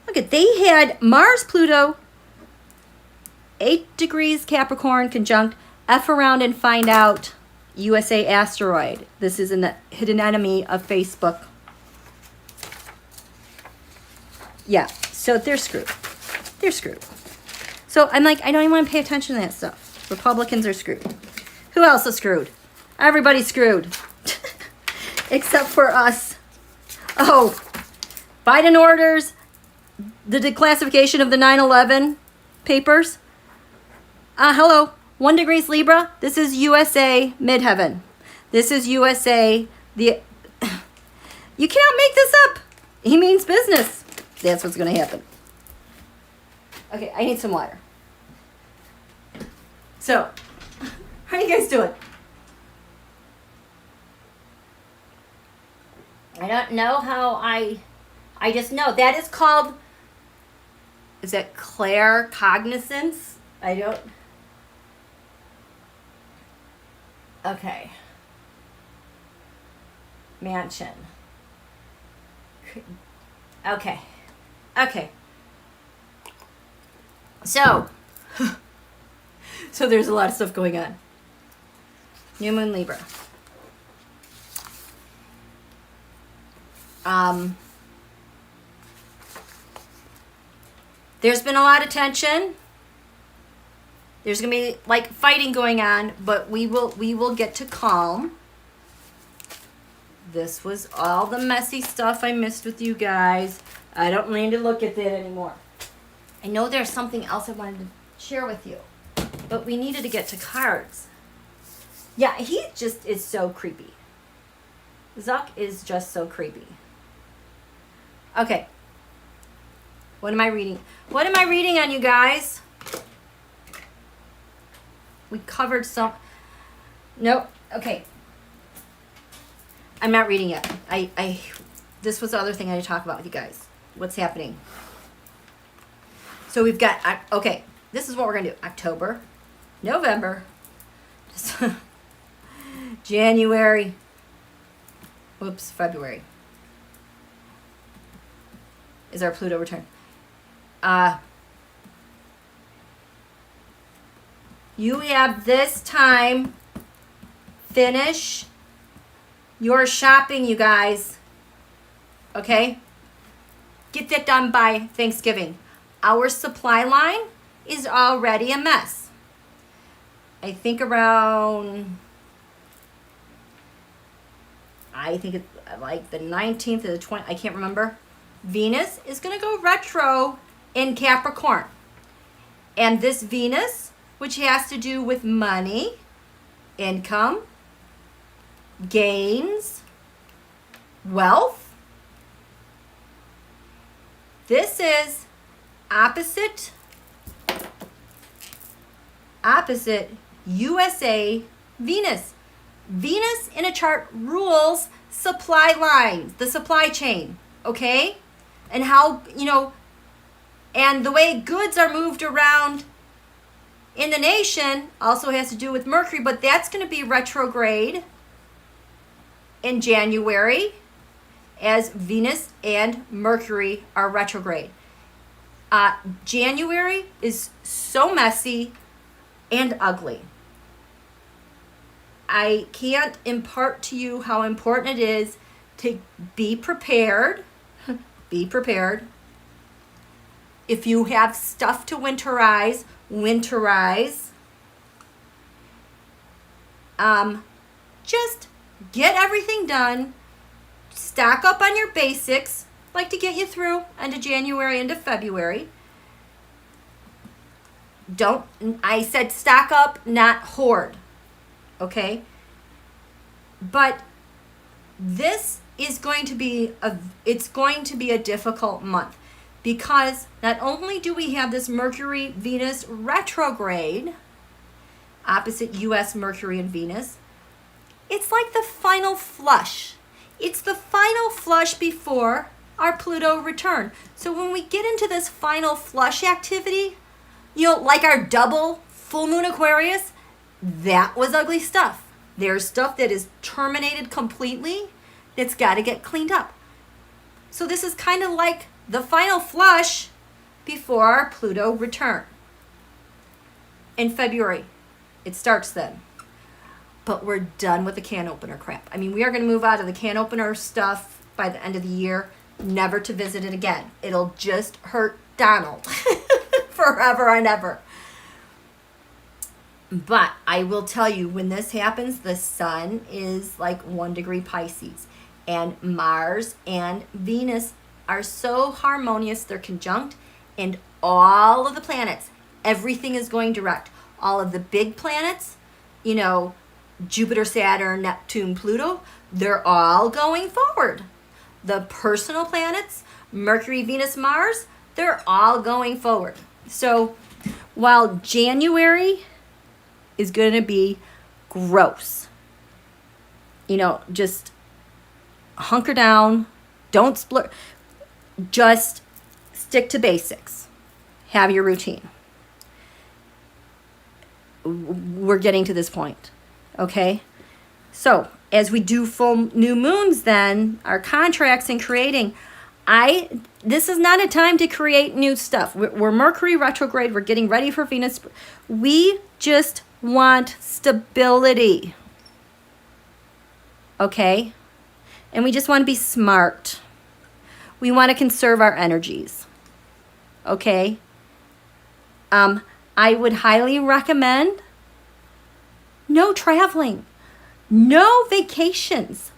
Look at, they had Mars, Pluto, 8 degrees Capricorn conjunct, F around and find out USA asteroid. This is a hidden enemy of Facebook. Yeah, so they're screwed. They're screwed. So I'm like, I don't even want to pay attention to that stuff. Republicans are screwed. Who else is screwed? Everybody's screwed. Except for us. Oh, Biden orders the declassification of the 9/11 papers. Hello, 1 degrees Libra. This is USA midheaven. This is USA. You cannot make this up. He means business. That's what's going to happen. Okay, I need some water. So, how are you guys doing? I don't know how I just know. That is called, is it claircognizance? I don't. Okay. Mansion. Okay. Okay. So there's a lot of stuff going on. New Moon Libra. There's been a lot of tension. There's gonna be like fighting going on, but we will get to calm. This was all the messy stuff I missed with you guys. I don't need to look at that anymore. I know there's something else I wanted to share with you, but we needed to get to cards. Yeah, he just is so creepy. Zuck is just so creepy. Okay. What am I reading? What am I reading on, you guys? We covered some. Nope. Okay. I'm not reading yet. This was the other thing I had to talk about with you guys. What's happening? So we've got, okay, this is what we're going to do. October, November, January, oops, February is our Pluto return. You have this time. Finish your shopping, you guys. Okay? Get that done by Thanksgiving. Our supply line is already a mess. I think around, it's like the 19th or the 20th, I can't remember. Venus is going to go retro in Capricorn. And this Venus, which has to do with money, income, gains, wealth. This is opposite USA Venus. Venus in a chart rules supply lines, the supply chain, okay? And how, and the way goods are moved around in the nation also has to do with Mercury, but that's going to be retrograde in January as Venus and Mercury are retrograde. January is so messy and ugly. I can't impart to you how important it is to be prepared. Be prepared. If you have stuff to winterize, winterize. Just get everything done. Stock up on your basics, like to get you through into January, into February. I said stock up, not hoard. Okay? But this is going to be a difficult month because not only do we have this Mercury Venus retrograde opposite US Mercury and Venus, it's like the final flush. It's the final flush before our Pluto return. So when we get into this final flush activity, like our double full moon Aquarius, that was ugly stuff. There's stuff that is terminated completely that's got to get cleaned up. So this is kind of like the final flush before our Pluto return. In February, it starts then. But we're done with the can opener crap. I mean, we are going to move out of the can opener stuff by the end of the year, never to visit it again. It'll just hurt Donald forever and ever. But I will tell you, when this happens, the sun is like 1 degree Pisces, and Mars and Venus are so harmonious, they're conjunct, and all of the planets, everything is going direct. All of the big planets, you know, Jupiter, Saturn, Neptune, Pluto, they're all going forward. The personal planets, Mercury, Venus, Mars, they're all going forward. So while January is going to be gross, you know, just hunker down, don't splurge, just stick to basics, have your routine. We're getting to this point, okay? So as we do full new moons, then our contracts and creating, this is not a time to create new stuff. We're Mercury retrograde. We're getting ready for Venus. We just want stability, okay? And we just want to be smart. We want to conserve our energies, okay? I would highly recommend no traveling, no vacations.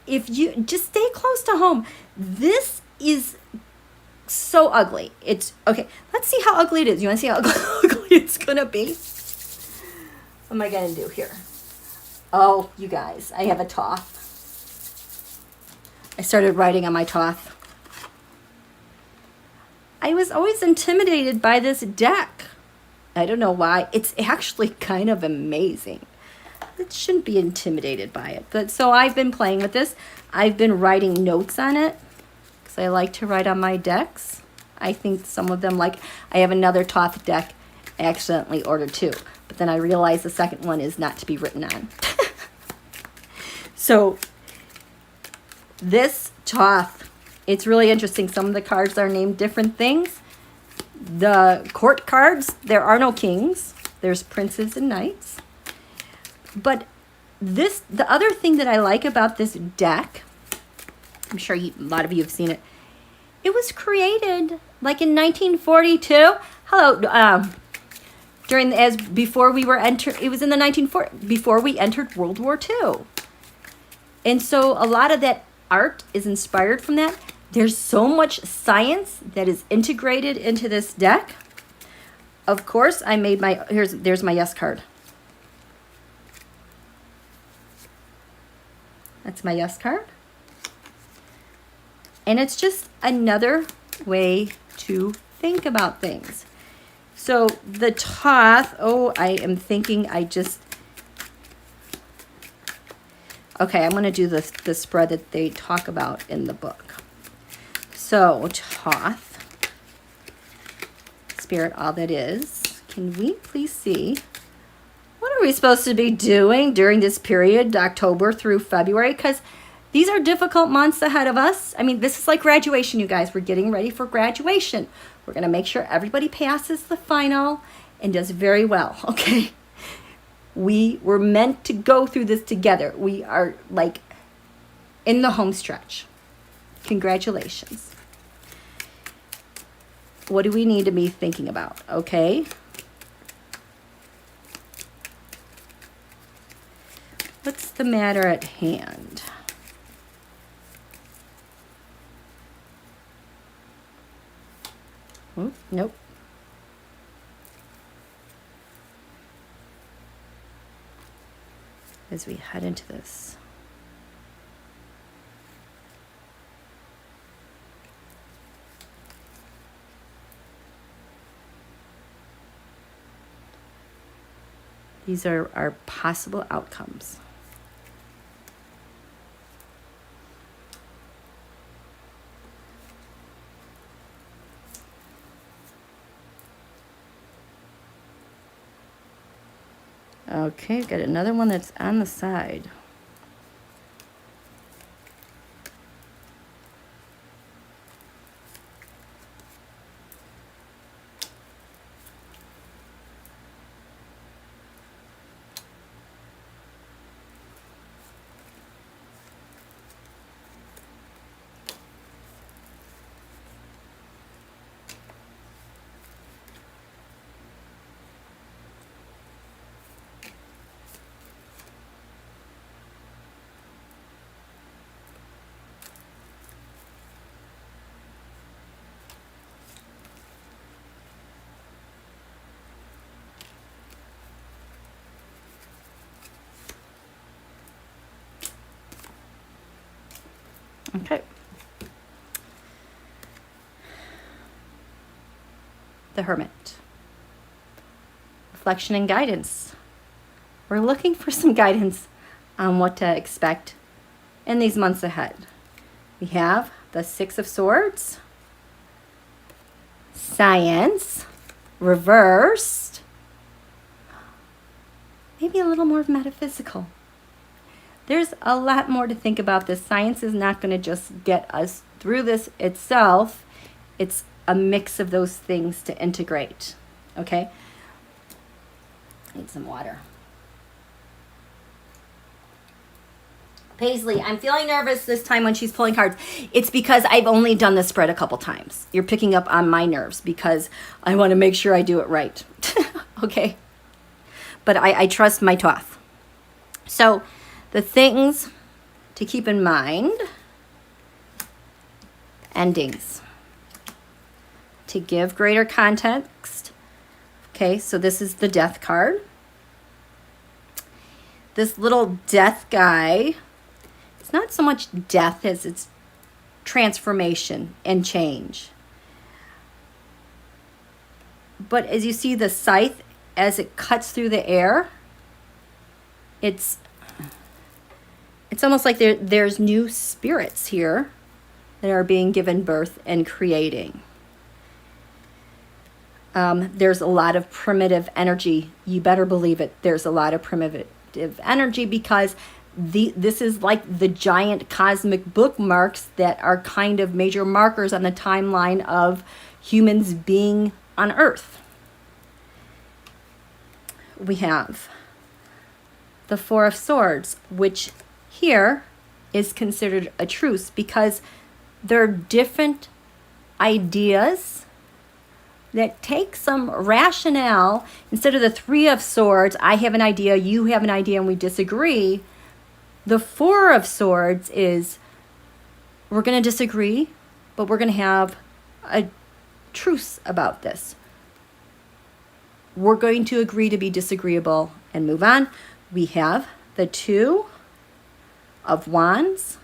If you just stay close to home. This is so ugly. It's okay. Let's see how ugly it is. You want to see how ugly it's gonna be? What am I gonna do here? Oh, you guys, I have a Thoth. I started writing on my Thoth. I was always intimidated by this deck. I don't know why. It's actually kind of amazing. It shouldn't be intimidated by it. But so I've been playing with this. I've been writing notes on it because I like to write on my decks. I think some of them, like I have another Thoth deck I accidentally ordered too. But then I realized the second one is not to be written on. So this Thoth, it's really interesting. Some of the cards are named different things. The court cards, there are no kings. There's princes and knights. But the other thing that I like about this deck, I'm sure a lot of you have seen it. It was created like in 1942. Hello, before we were it was in the 1940s, before we entered World War II. And so a lot of that art is inspired from that. There's so much science that is integrated into this deck. Of course, I made there's my yes card. That's my yes card. And it's just another way to think about things. So the Thoth, I am thinking okay, I'm going to do the spread that they talk about in the book. So Thoth, Spirit, all that is, can we please see, what are we supposed to be doing during this period, October through February? Because these are difficult months ahead of us. I mean, this is like graduation, you guys. We're getting ready for graduation. We're going to make sure everybody passes the final and does very well, okay? We were meant to go through this together. We are like in the home stretch. Congratulations. What do we need to be thinking about, okay? What's the matter at hand? Nope. As we head into this. These are our possible outcomes. Okay, got another one that's on the side. Okay. The Hermit. Reflection and guidance. We're looking for some guidance on what to expect in these months ahead. We have the Six of Swords, Science, reversed, maybe a little more metaphysical. There's a lot more to think about this. Science is not going to just get us through this itself. It's a mix of those things to integrate. Okay? Need some water. Paisley, I'm feeling nervous this time when she's pulling cards. It's because I've only done this spread a couple times. You're picking up on my nerves because I want to make sure I do it right. Okay? But I trust my Thoth. So, the things to keep in mind. Endings. To give greater context. Okay, so this is the Death card. This little Death guy, it's not so much death as it's transformation and change. But as you see the scythe, as it cuts through the air, it's almost like there's new spirits here that are being given birth and creating. There's a lot of primitive energy. You better believe it. There's a lot of primitive energy because this is like the giant cosmic bookmarks that are kind of major markers on the timeline of humans being on Earth. We have the Four of Swords, which here is considered a truce because there are different ideas that take some rationale. Instead of the Three of Swords, I have an idea, you have an idea, and we disagree. The Four of Swords is, we're going to disagree, but we're going to have a truce about this. We're going to agree to be disagreeable and move on. We have the Two of Wands.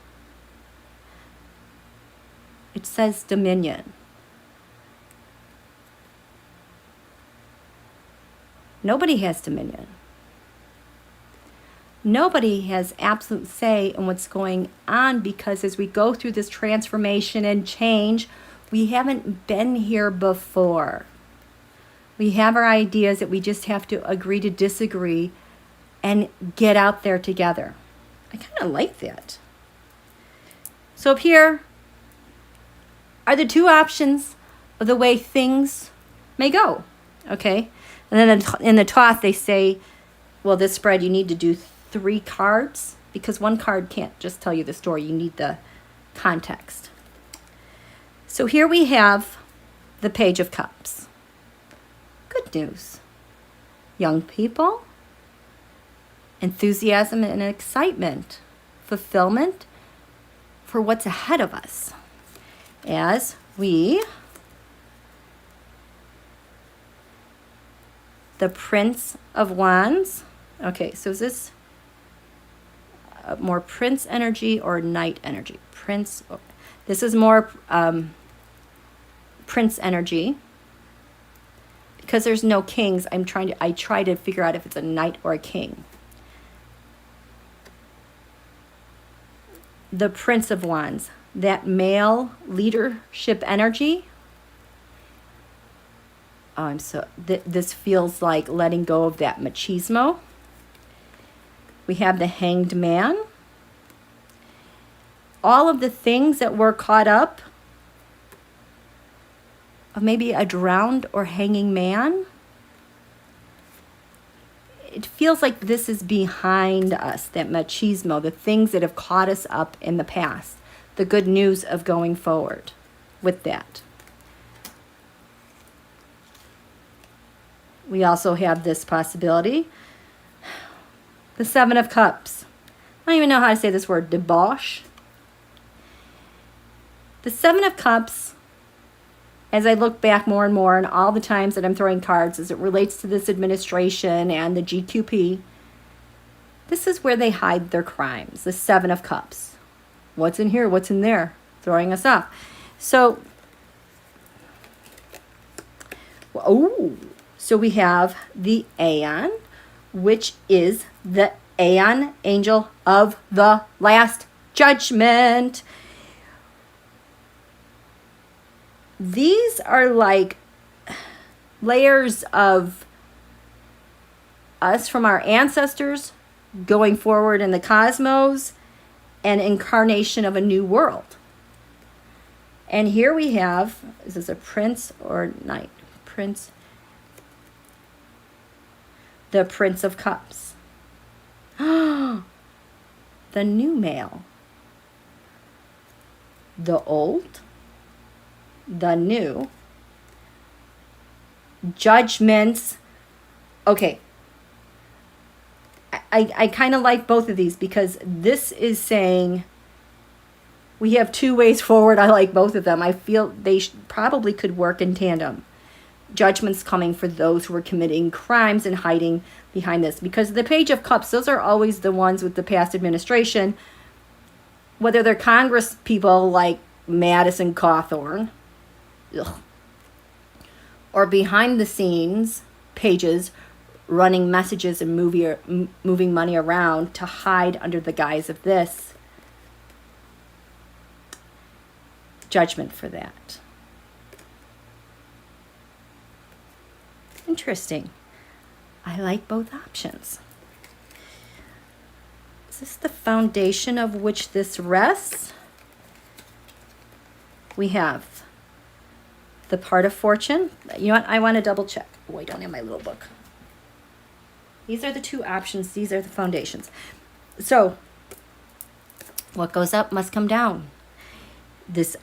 It says dominion. Nobody has dominion. Nobody has absolute say in what's going on because as we go through this transformation and change, we haven't been here before. We have our ideas that we just have to agree to disagree and get out there together. I kind of like that. So up here are the two options of the way things may go. Okay? And then in the Thoth, they say, well, this spread, you need to do 3 cards because one card can't just tell you the story. You need the context. So here we have the Page of Cups. Good news. Young people, enthusiasm and excitement, fulfillment for what's ahead of us as we... The Prince of Wands. Okay, so is this more Prince energy or Knight energy? Prince. This is more Prince energy. Because there's no kings, I try to figure out if it's a knight or a king. The Prince of Wands, that male leadership energy. This feels like letting go of that machismo. We have the Hanged Man. All of the things that were caught up of maybe a drowned or hanging man. It feels like this is behind us, that machismo, the things that have caught us up in the past. The good news of going forward with that. We also have this possibility. The Seven of Cups. I don't even know how to say this word. Debauch. The Seven of Cups, as I look back more and more and all the times that I'm throwing cards as it relates to this administration and the GQP, this is where they hide their crimes. The Seven of Cups. what's in here? What's in there? Throwing us off. So, so we have the Aeon, which is the Aeon angel of the last judgment. These are like layers of us from our ancestors going forward in the cosmos, and incarnation of a new world. And here we have, is this a prince or knight? Prince. The Prince of Cups. The new male. The old. The new. Judgments. Okay. I kind of like both of these because this is saying we have two ways forward. I like both of them. I feel they probably could work in tandem. Judgments coming for those who are committing crimes and hiding behind this. Because the Page of Cups, those are always the ones with the past administration. Whether they're Congress people like Madison Cawthorn, or behind the scenes pages running messages and moving money around to hide under the guise of this. Judgment for that. Interesting. I like both options. Is this the foundation of which this rests? We have the part of fortune. You know what? I want to double check. Oh, I don't have my little book. These are the two options. These are the foundations. So, what goes up must come down.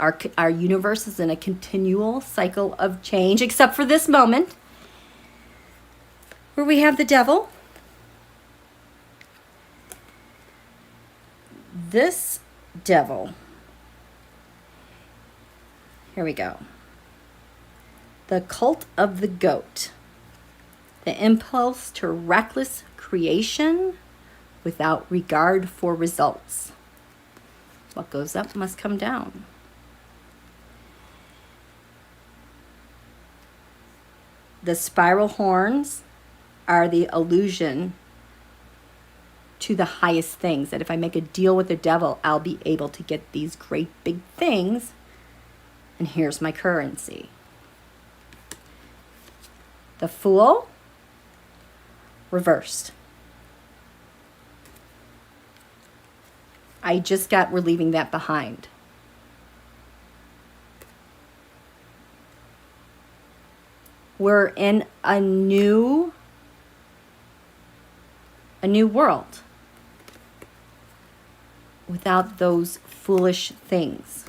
Our universe is in a continual cycle of change, except for this moment, where we have the devil. This devil. Here we go. The cult of the goat. The impulse to reckless creation without regard for results. What goes up must come down. The spiral horns are the allusion to the highest things. That if I make a deal with the devil, I'll be able to get these great big things. And here's my currency. The Fool, reversed. We're leaving that behind. We're in a new world without those foolish things.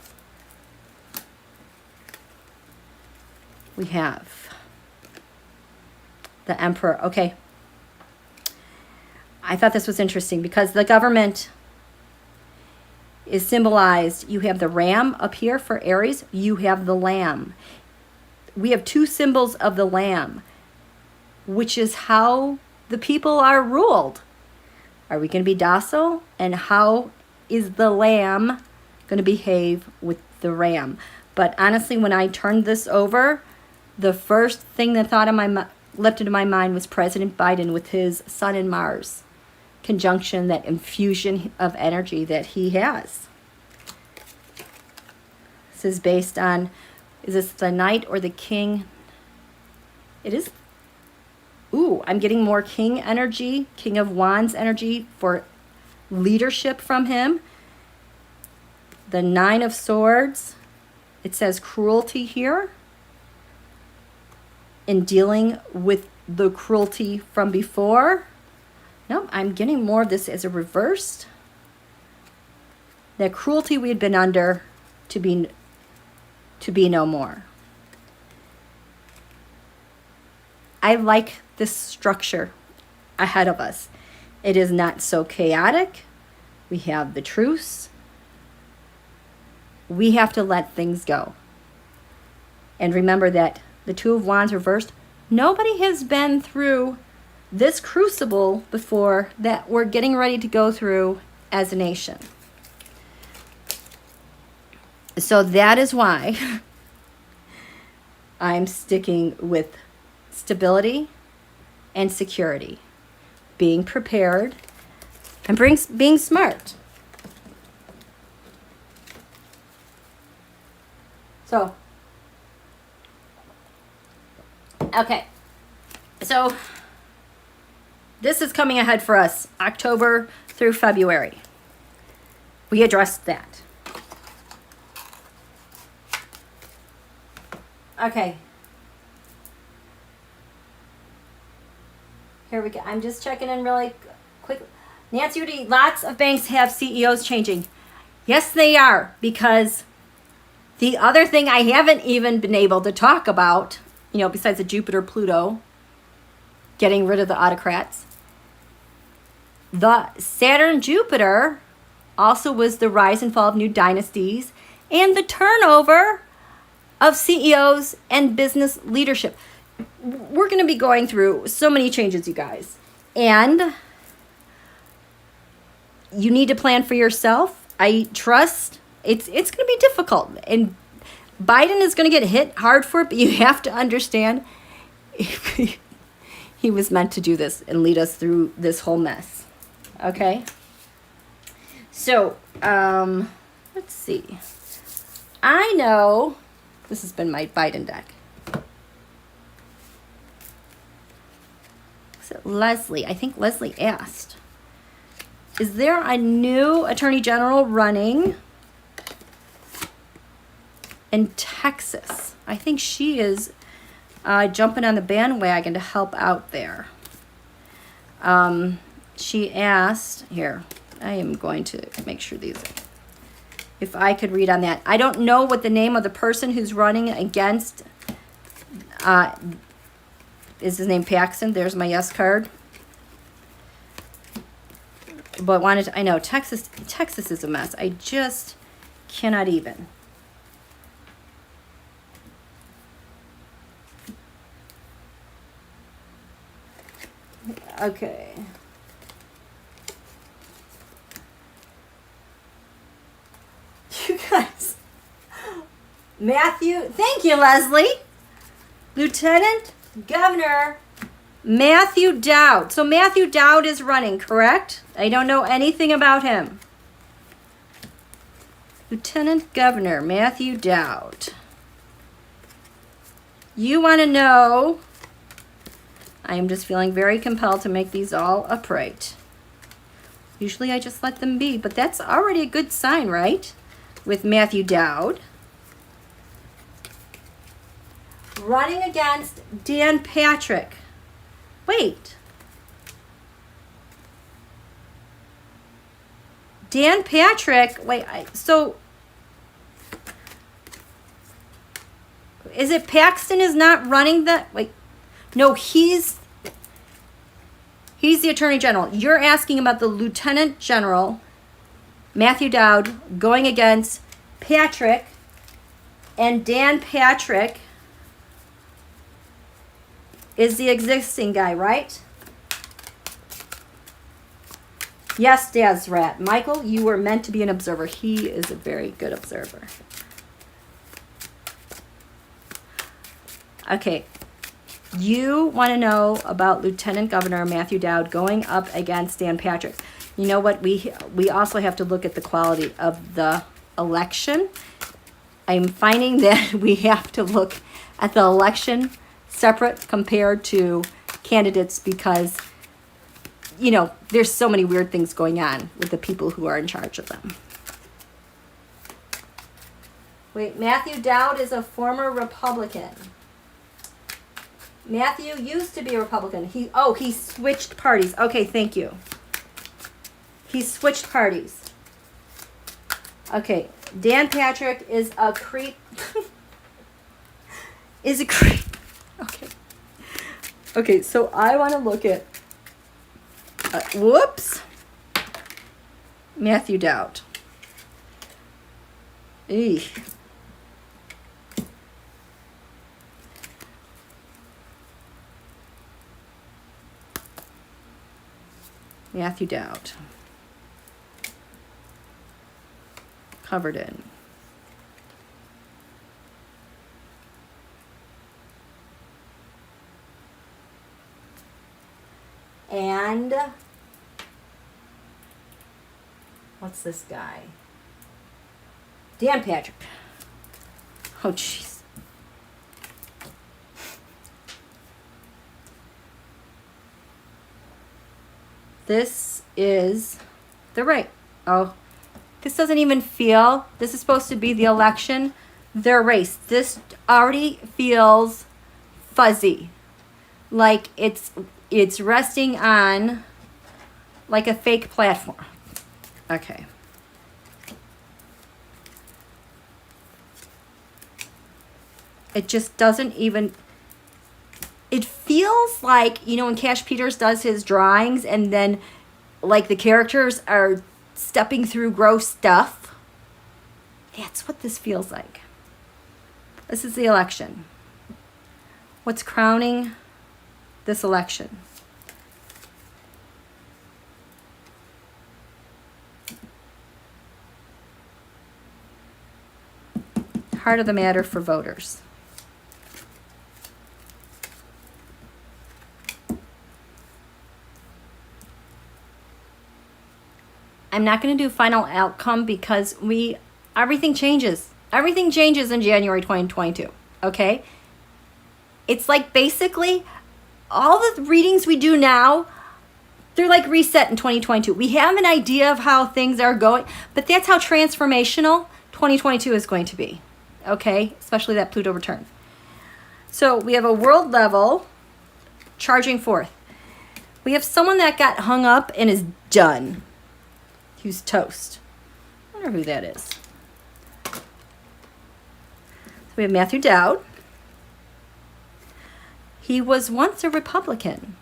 We have the Emperor. Okay. I thought this was interesting because the government is symbolized. You have the ram up here for Aries. You have the lamb. We have two symbols of the lamb, which is how the people are ruled. Are we going to be docile? And how is the lamb going to behave with the ram? But honestly, when I turned this over, the first thing that leapt into my mind was President Biden with his Sun and Mars conjunction, that infusion of energy that he has. This is based on, is this the knight or the king? It is. Ooh, I'm getting more king energy, King of Wands energy for leadership from him. The Nine of Swords. It says cruelty here. In dealing with the cruelty from before. No, I'm getting more of this as a reversed. The cruelty we had been under to be no more. I like this structure ahead of us. It is not so chaotic. We have the truce. We have to let things go. And remember that the Two of Wands reversed, nobody has been through this crucible before that we're getting ready to go through as a nation. So that is why I'm sticking with stability and security, being prepared, and being smart. So, okay. So, this is coming ahead for us, October through February. We addressed that. Okay. Here we go. I'm just checking in really quick. Nancy Rudy, lots of banks have CEOs changing. Yes, they are, because the other thing I haven't even been able to talk about, you know, besides the Jupiter, Pluto, getting rid of the autocrats, the Saturn, Jupiter also was the rise and fall of new dynasties and the turnover of CEOs and business leadership. We're going to be going through so many changes, you guys. And you need to plan for yourself. I trust it's going to be difficult. And Biden is going to get hit hard for it, but you have to understand he was meant to do this and lead us through this whole mess. Okay? So, let's see. I know this has been my Biden deck. So Leslie, I think Leslie asked, is there a new Attorney General running in Texas? I think she is jumping on the bandwagon to help out there. She asked, here, I am going to make sure these, if I could read on that. I don't know what the name of the person who's running against, is his name Paxton? There's my yes card. But wanted to, I know, Texas is a mess. I just cannot even. Okay. You guys. Matthew, thank you, Leslie. Lieutenant Governor Matthew Dowd. So Matthew Dowd is running, correct? I don't know anything about him. Lieutenant Governor Matthew Dowd. You want to know, I am just feeling very compelled to make these all upright. Usually I just let them be, but that's already a good sign, right? With Matthew Dowd. Running against Dan Patrick. Wait. Dan Patrick, wait, so is it Paxton is not running that? Wait, no, he's the Attorney General. You're asking about the Lieutenant General, Matthew Dowd, going against Patrick, and Dan Patrick is the existing guy, right? Yes, Dazrat. Michael, you were meant to be an observer. He is a very good observer. Okay. You want to know about Lieutenant Governor Matthew Dowd going up against Dan Patrick. You know what? We also have to look at the quality of the election. I'm finding that we have to look at the election separate compared to candidates because, you know, there's so many weird things going on with the people who are in charge of them. Wait, Matthew Dowd is a former Republican. Matthew used to be a Republican. He switched parties. Okay, thank you. He switched parties. Okay, Dan Patrick is a creep. Is a creep. Okay. Okay, so I want to look at whoops. Matthew Dowd. Eesh. Matthew Dowd. Covered in. And what's this guy? Dan Patrick. Oh, jeez. This is the right. Oh, this doesn't even feel, this is supposed to be the election, their race. This already feels fuzzy. Like it's resting on like a fake platform. Okay. It just doesn't even, it feels like, you know, when Cash Peters does his drawings and then like the characters are stepping through gross stuff. That's what this feels like. This is the election. What's crowning this election? Heart of the matter for voters. I'm not going to do final outcome because everything changes. Everything changes in January 2022. Okay? It's like basically all the readings we do now, they're like reset in 2022. We have an idea of how things are going, but that's how transformational 2022 is going to be. Okay? Especially that Pluto return. So we have a world level charging forth. We have someone that got hung up and is done. Who's toast. I wonder who that is. So we have Matthew Dowd. He was once a Republican.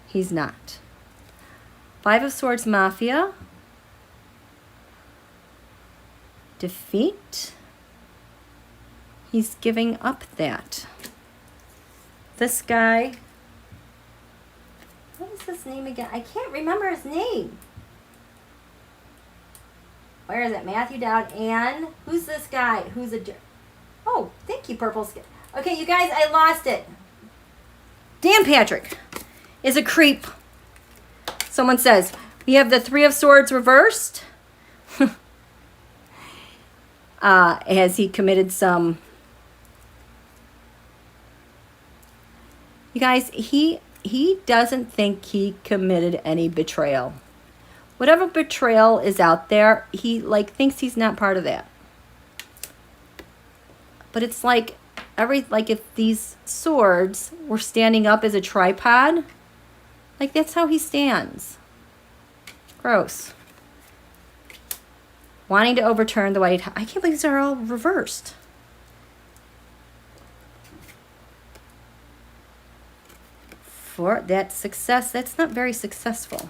He's not. Five of Swords Mafia. Defeat. He's giving up that. This guy. What is his name again? I can't remember his name. Where is it? Matthew Dowd and who's this guy? Who's a... Oh, thank you, Purple Skin. Okay, you guys, I lost it. Dan Patrick is a creep. Someone says, we have the Three of Swords reversed. Has he committed some... You guys, he doesn't think he committed any betrayal. Whatever betrayal is out there, he like thinks he's not part of that. But it's like if these swords were standing up as a tripod, like that's how he stands. Gross. Wanting to overturn the White House. I can't believe these are all reversed. For that success, that's not very successful.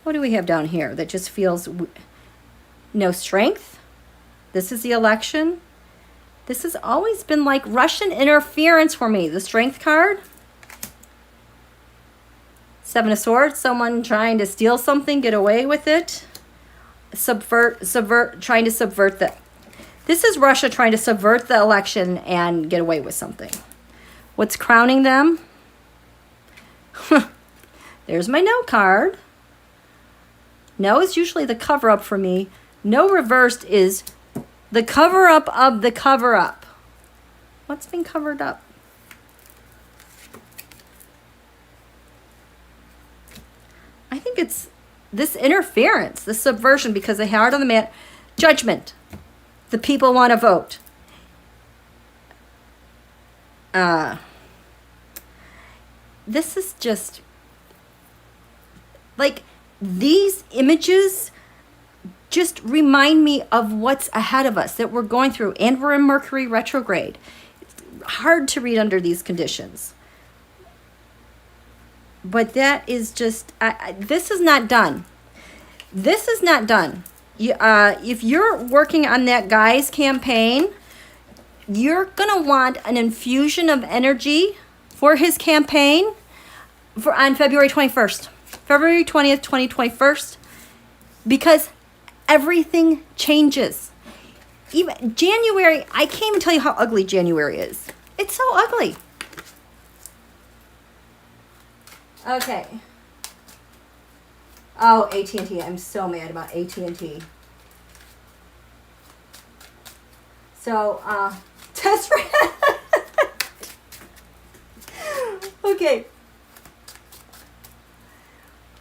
What do we have down here that just feels no strength? This is the election. This has always been like Russian interference for me. The Strength card. Seven of Swords, someone trying to steal something, get away with it. Trying to subvert the... This is Russia trying to subvert the election and get away with something. What's crowning them? There's my no card. No is usually the cover-up for me. No reversed is the cover-up of the cover-up. What's been covered up? I think it's this interference, this subversion, because the heart of the man, judgment. The people want to vote. This is just like these images just remind me of what's ahead of us that we're going through, and we're in Mercury retrograde. It's hard to read under these conditions. But that is just, this is not done. This is not done. If you're working on that guy's campaign, you're going to want an infusion of energy for his campaign on February 21st. February 20th, 2021, because everything changes. Even January, I can't even tell you how ugly January is. It's so ugly. Okay. Oh, AT&T. I'm so mad about AT&T. So, test run. Okay.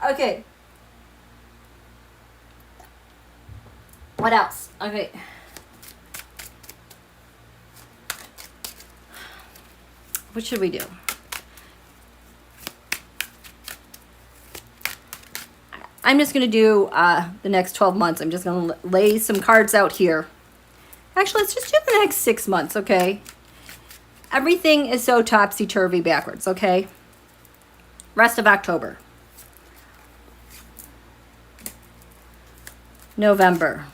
Okay. What else? Okay. What should we do? I'm just going to do the next 12 months. I'm just going to lay some cards out here. Actually, let's just do the next 6 months, okay? Everything is so topsy-turvy backwards, okay? Rest of October. November.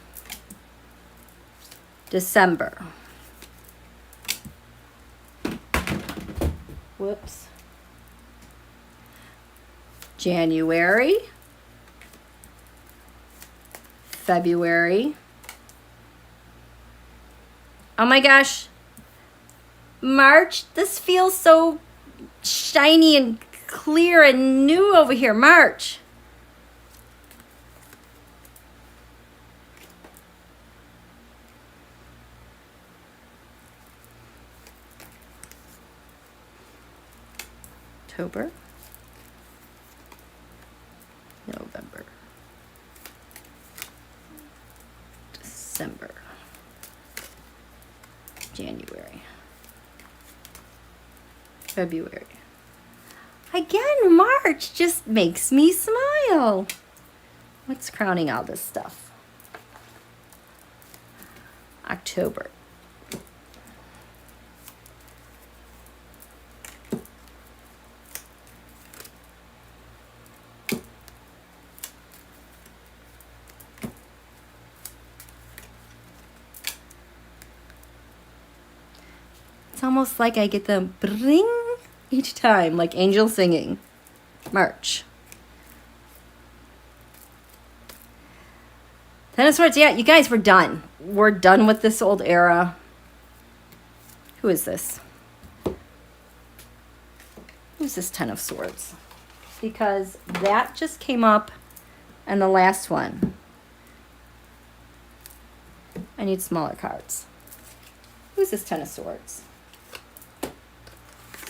December. Whoops. January. February. Oh my gosh. March. This feels so shiny and clear and new over here. March. October. November. December. January. February. Again, March just makes me smile. What's crowning all this stuff? October. It's almost like I get the bring each time, like angels singing. March. Ten of Swords. Yeah, you guys, we're done. We're done with this old era. Who is this? Who's this Ten of Swords? Because that just came up and the last one. I need smaller cards. Who's this Ten of Swords?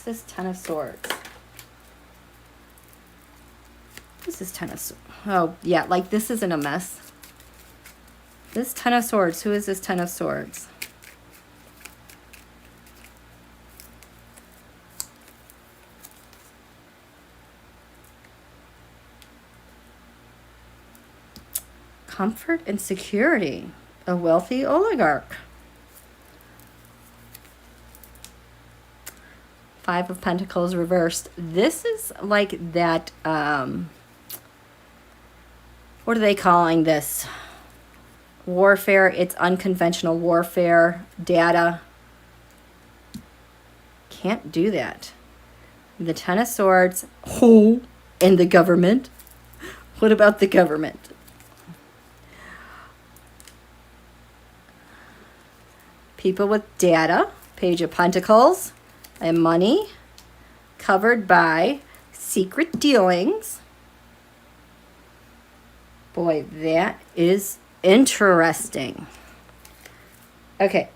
This Ten of Swords. Who's this Ten of Swords? Oh, yeah, like this isn't a mess. This Ten of Swords. Who is this Ten of Swords? Comfort and security. A wealthy oligarch. Five of Pentacles reversed. This is like that, what are they calling this? Warfare. It's unconventional warfare. Data. Can't do that. The Ten of Swords. Oh, and the government. What about the government? People with data. Page of Pentacles. And money covered by secret dealings. Boy, that is interesting. Okay.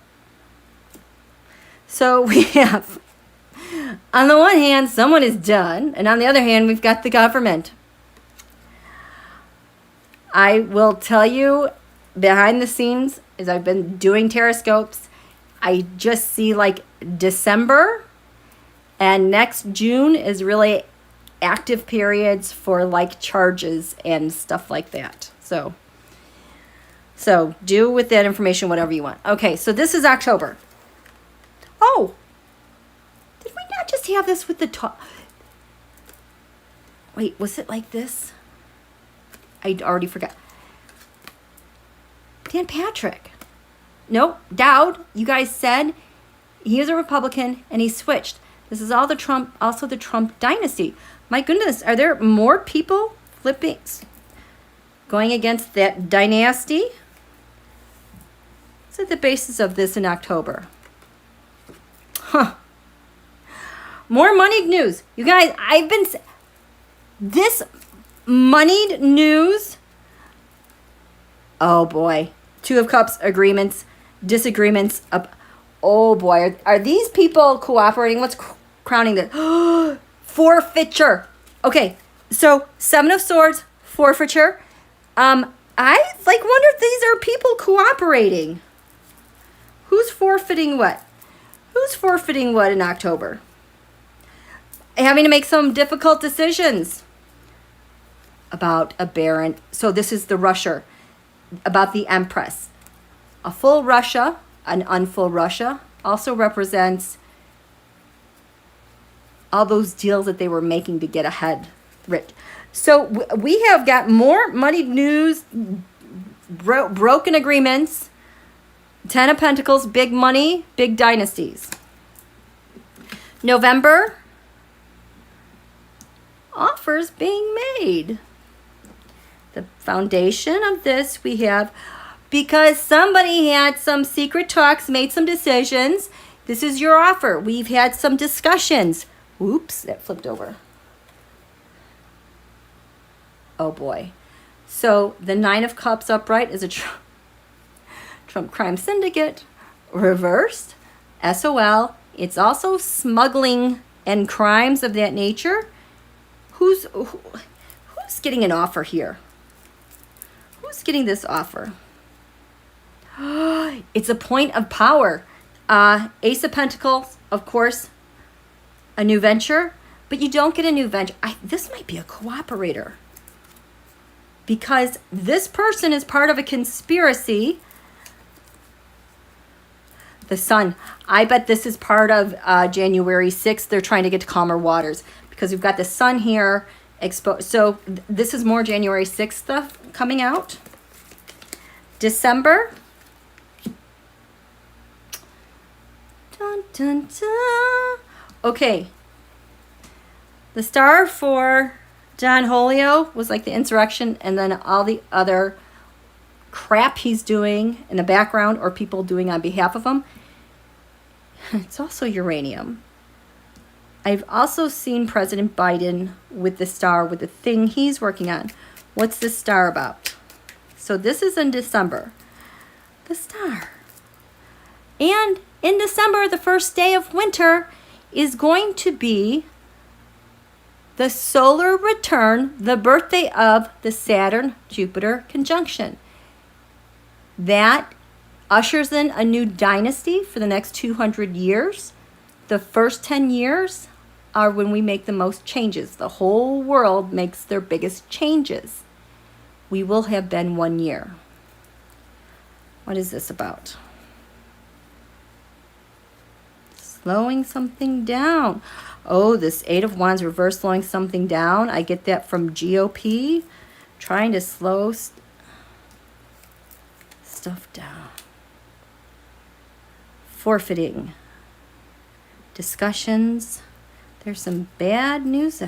So we have, on the one hand, someone is done. And on the other hand, we've got the government. I will tell you, behind the scenes, as I've been doing Terrascopes, I just see like December. And next June is really active periods for like charges and stuff like that. So do with that information whatever you want. Okay, so this is October. Oh, did we not just have this with the top? Wait, was it like this? I already forgot. Dan Patrick. Nope, Dowd. You guys said he was a Republican and he switched. This is all the Trump, also the Trump dynasty. My goodness, are there more people flipping, going against that dynasty? What's at the basis of this in October? Huh. More money news. You guys, This moneyed news, oh boy. Two of Cups, agreements, disagreements. Oh boy, are these people cooperating? What's crowning this? Forfeiture. Okay, so Seven of Swords, forfeiture. I like wonder if these are people cooperating. Who's forfeiting what? Who's forfeiting what in October? Having to make some difficult decisions about a baron. So this is the Russia, about the Empress. A full Russia, an unfull Russia, also represents all those deals that they were making to get ahead rich. So we have got more moneyed news, broken agreements, Ten of Pentacles, big money, big dynasties. November, offers being made. The foundation of this we have, because somebody had some secret talks, made some decisions. This is your offer. We've had some discussions. Oops, that flipped over. Oh boy. So the Nine of Cups upright is a Trump crime syndicate. Reversed, SOL. It's also smuggling and crimes of that nature. Who's getting an offer here? Who's getting this offer? It's a point of power. Ace of Pentacles, of course, a new venture, but you don't get a new venture. This might be a cooperator, because this person is part of a conspiracy. The Sun. I bet this is part of January 6th. They're trying to get to calmer waters, because we've got the Sun here exposed. So this is more January 6th stuff coming out. December. Dun, dun, dun. Okay. The star for Don Julio was like the insurrection, and then all the other crap he's doing in the background or people doing on behalf of him. It's also uranium. I've also seen President Biden with the star, with the thing he's working on. What's this star about? So this is in December. The star. And in December, the first day of winter is going to be the solar return, the birthday of the Saturn-Jupiter conjunction. That ushers in a new dynasty for the next 200 years. The first 10 years are when we make the most changes. The whole world makes their biggest changes. We will have been 1 year. What is this about? Slowing something down. Oh, this Eight of Wands reverse, slowing something down. I get that from GOP. Trying to slow stuff down. Forfeiting. Discussions. There's some bad news.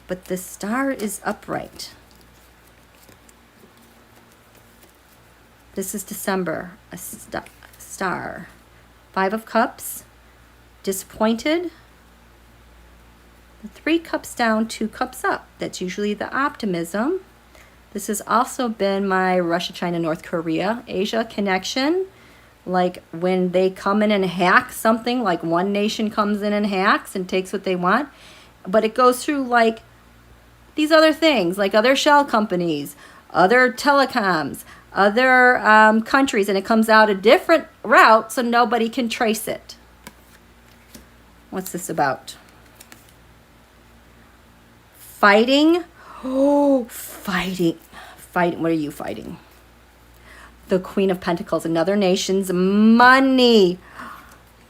But the star is upright. This is December. A star. Five of Cups. Disappointed. The 3 cups down, 2 cups up. That's usually the optimism. This has also been my Russia, China, North Korea, Asia connection. Like when they come in and hack something, like one nation comes in and hacks and takes what they want. But it goes through like these other things, like other shell companies, other telecoms, other countries, and it comes out a different route so nobody can trace it. What's this about? Fighting. Oh, fighting. Fighting. What are you fighting? The Queen of Pentacles, another nation's money.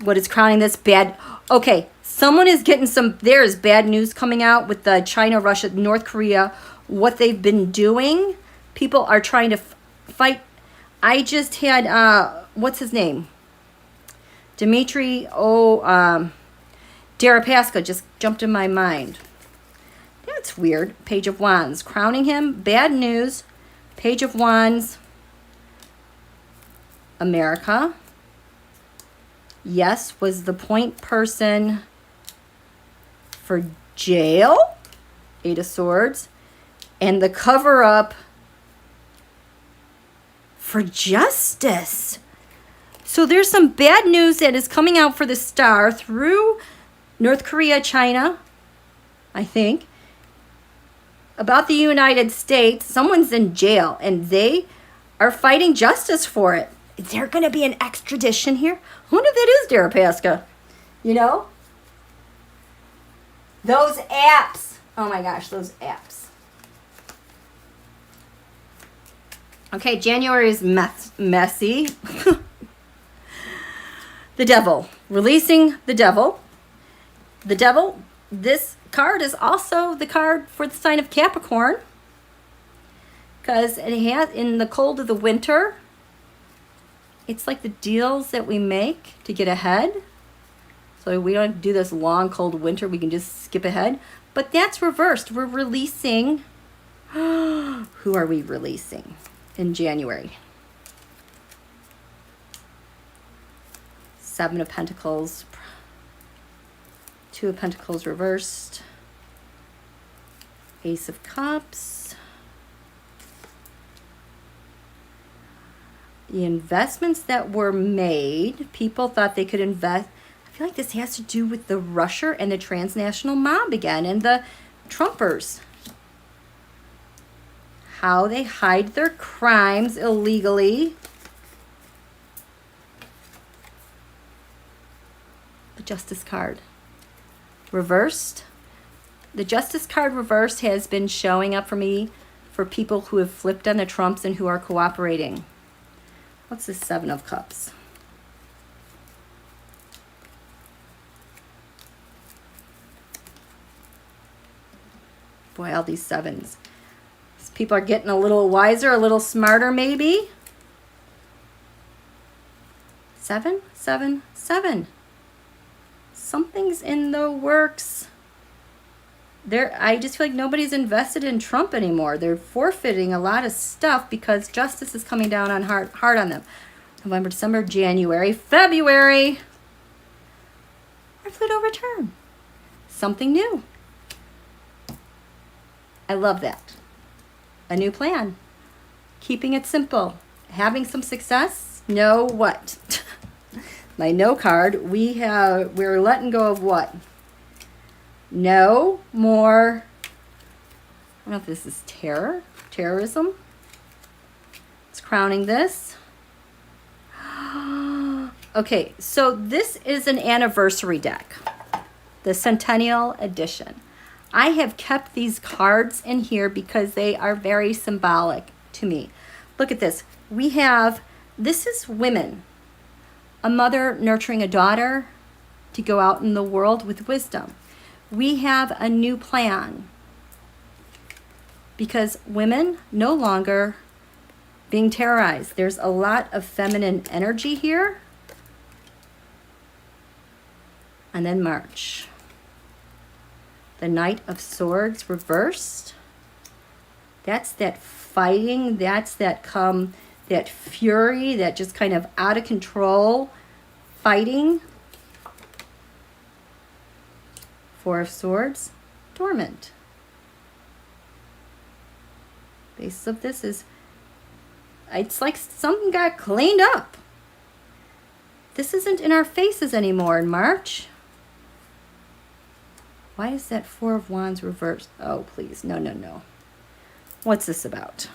What is crowning this? Bad. Okay, someone is getting some, there is bad news coming out with the China, Russia, North Korea, what they've been doing. People are trying to fight. I just had, what's his name? Dmitry, Deripaska just jumped in my mind. That's weird. Page of Wands, crowning him. Bad news. Page of Wands. America. yes, was the point person for jail, 8 of Swords, and the cover-up for justice. So there's some bad news that is coming out for the star through North Korea, China, I think, about the United States. Someone's in jail, and they are fighting justice for it. Is there going to be an extradition here? I wonder if that is Deripaska. You know? Those apps. Oh my gosh, those apps. Okay, January is messy. The Devil. Releasing the Devil. The Devil, this card is also the card for the sign of Capricorn. Because it has, in the cold of the winter, it's like the deals that we make to get ahead. So we don't do this long, cold winter. We can just skip ahead. But that's reversed. We're releasing. Who are we releasing in January? 7 of Pentacles. 2 of Pentacles reversed. Ace of Cups. The investments that were made, people thought they could invest. I feel like this has to do with the Russia and the transnational mob again, and the Trumpers. How they hide their crimes illegally. The Justice card. Reversed. The Justice card reversed has been showing up for me for people who have flipped on the Trumps and who are cooperating. What's the 7 of Cups? Boy, all these 7s. These people are getting a little wiser, a little smarter maybe. 7, 7, 7. Something's in the works. I just feel like nobody's invested in Trump anymore. They're forfeiting a lot of stuff because justice is coming down on hard on them. November, December, January, February. Our Pluto return. Something new. I love that. A new plan. Keeping it simple. Having some success. Know what? My no card. We're letting go of what? No more. I don't know if this is terrorism. It's crowning this. Okay, so this is an anniversary deck, the Centennial Edition. I have kept these cards in here because they are very symbolic to me. Look at this. This is women. A mother nurturing a daughter to go out in the world with wisdom. We have a new plan because women no longer being terrorized. There's a lot of feminine energy here. And then March. The Knight of Swords reversed. That's that fighting. That's that fury, that just kind of out of control fighting. 4 of Swords, dormant. Base of this is, it's like something got cleaned up. This isn't in our faces anymore in March. Why is that 4 of Wands reversed? Oh, please, no, no, no. What's this about?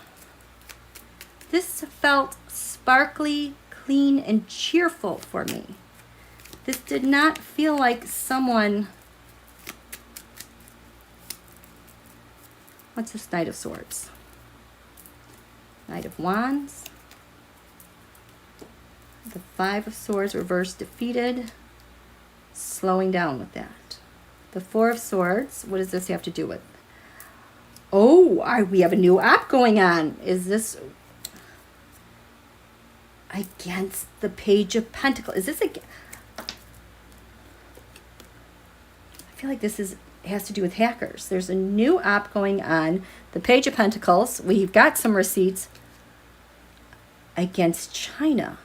This felt sparkly, clean, and cheerful for me. This did not feel like someone... What's this Knight of Swords? Knight of Wands. The 5 of Swords reversed, defeated. Slowing down with that. The 4 of Swords, what does this have to do with? Oh, we have a new op going on. Is this against the Page of Pentacles? Is this I feel like this has to do with hackers. There's a new op going on. The Page of Pentacles. We've got some receipts against China.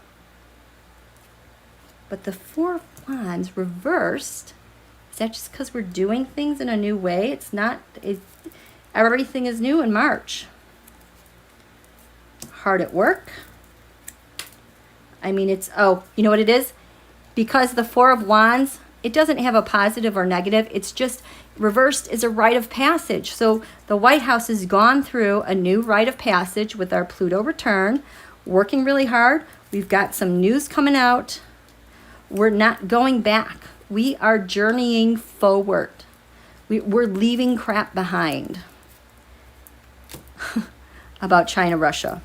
But the Four of Wands reversed, is that just because we're doing things in a new way? It's not, everything is new in March. Hard at work. I mean, it's, oh, you know what it is? Because the Four of Wands, it doesn't have a positive or negative. It's just reversed is a rite of passage. So the White House has gone through a new rite of passage with our Pluto return, working really hard. We've got some news coming out. We're not going back. We are journeying forward. We're leaving crap behind about China, Russia.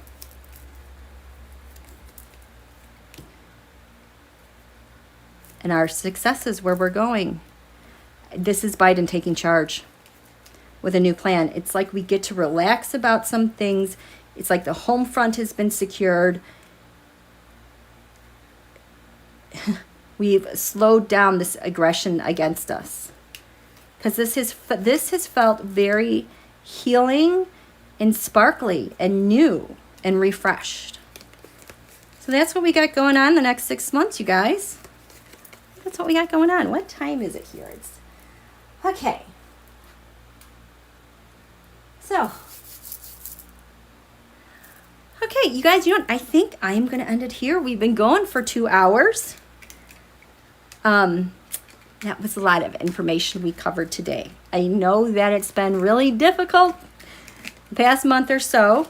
And our success is where we're going. This is Biden taking charge with a new plan. It's like we get to relax about some things. It's like the home front has been secured. We've slowed down this aggression against us. Because this has felt very healing and sparkly and new and refreshed. So that's what we got going on the next 6 months, you guys. That's what we got going on. What time is it here? It's okay. So, okay, you guys, you know what? I think I am going to end it here. We've been going for 2 hours. That was a lot of information we covered today. I know that it's been really difficult the past month or so.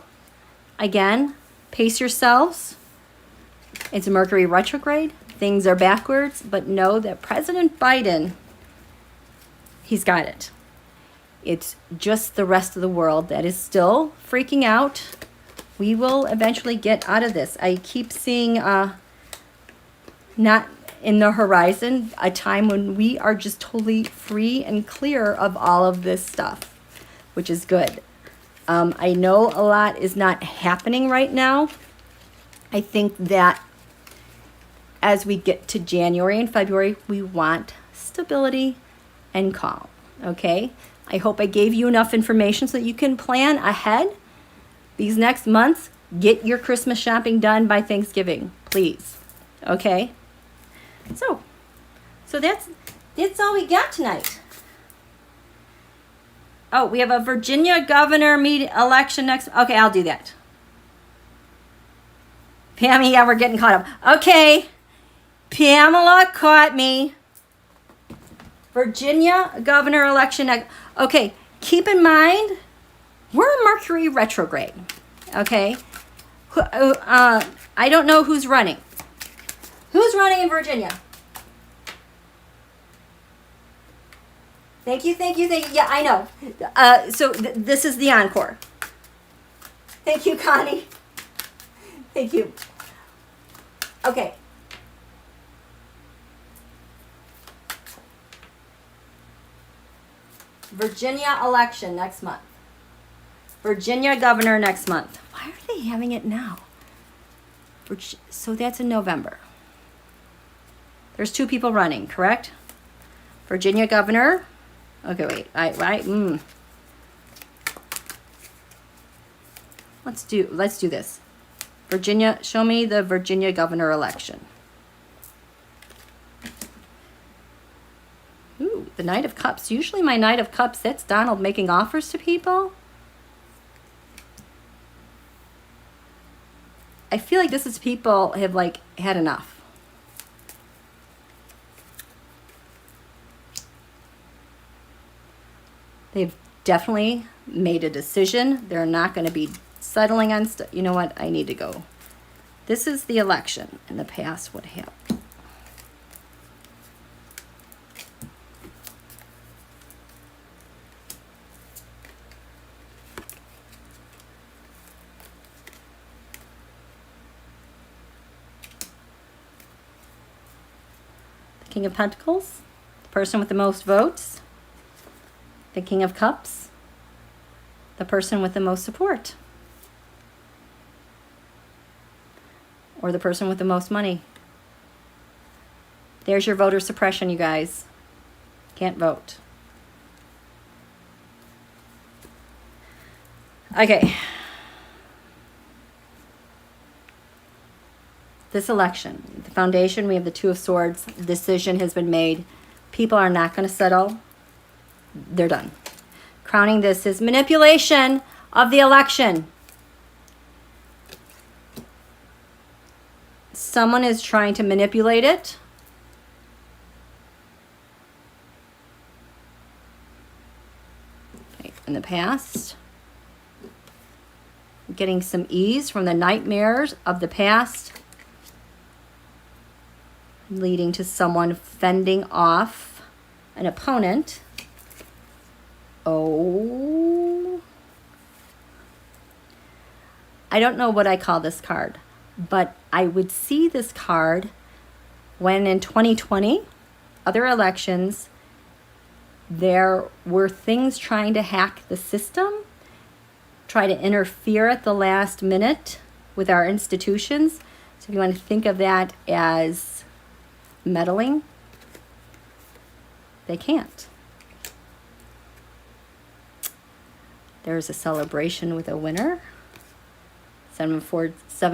Again, pace yourselves. It's Mercury retrograde. Things are backwards, but know that President Biden, he's got it. It's just the rest of the world that is still freaking out. We will eventually get out of this. I keep seeing, not in the horizon, a time when we are just totally free and clear of all of this stuff, which is good. I know a lot is not happening right now. I think that as we get to January and February, we want stability and calm, okay? I hope I gave you enough information so that you can plan ahead. These next months, get your Christmas shopping done by Thanksgiving, please, okay? So that's all we got tonight. Oh, we have a Virginia governor election next. Okay, I'll do that. Pammy, yeah, we're getting caught up. Okay. Pamela caught me. Virginia governor election. Okay, keep in mind, we're in Mercury retrograde. Okay? I don't know who's running. Who's running in Virginia? Thank you. Yeah, I know. So this is the encore. Thank you, Connie. Thank you. Okay. Virginia election next month. Virginia governor next month. Why are they having it now? So that's in November. There's 2 people running, correct? Virginia governor. Okay, wait. Let's do this. Virginia, show me the Virginia governor election. Ooh, the Knight of Cups. Usually my Knight of Cups, that's Donald making offers to people. I feel like this is people have like had enough. They've definitely made a decision. They're not going to be settling on stuff. You know what? I need to go. This is the election. In the past, what happened? The King of Pentacles, the person with the most votes. The King of Cups, the person with the most support. Or the person with the most money. There's your voter suppression, you guys. Can't vote. Okay. this election, the foundation, we have the Two of Swords. The decision has been made. People are not going to settle. They're done. Crowning this is manipulation of the election. Someone is trying to manipulate it. Okay, in the past. Getting some ease from the nightmares of the past, leading to someone fending off an opponent. Oh, I don't know what I call this card, but I would see this card when in 2020, other elections, there were things trying to hack the system, try to interfere at the last minute with our institutions. So if you want to think of that as meddling, they can't. There's a celebration with a winner. Seven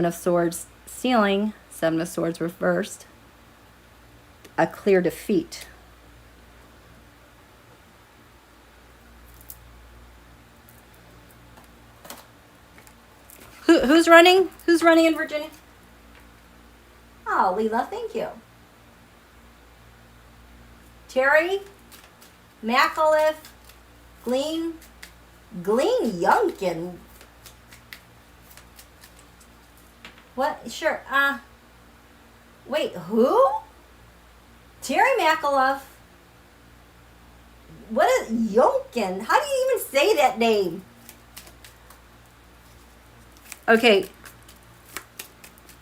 of Swords ceiling, Seven of Swords reversed. A clear defeat. Who's running? Who's running in Virginia? Oh, Leela, thank you. Terry, McAuliffe, Glean Youngkin. What? Sure. Wait, who? Terry McAuliffe. What is Youngkin? How do you even say that name? Okay.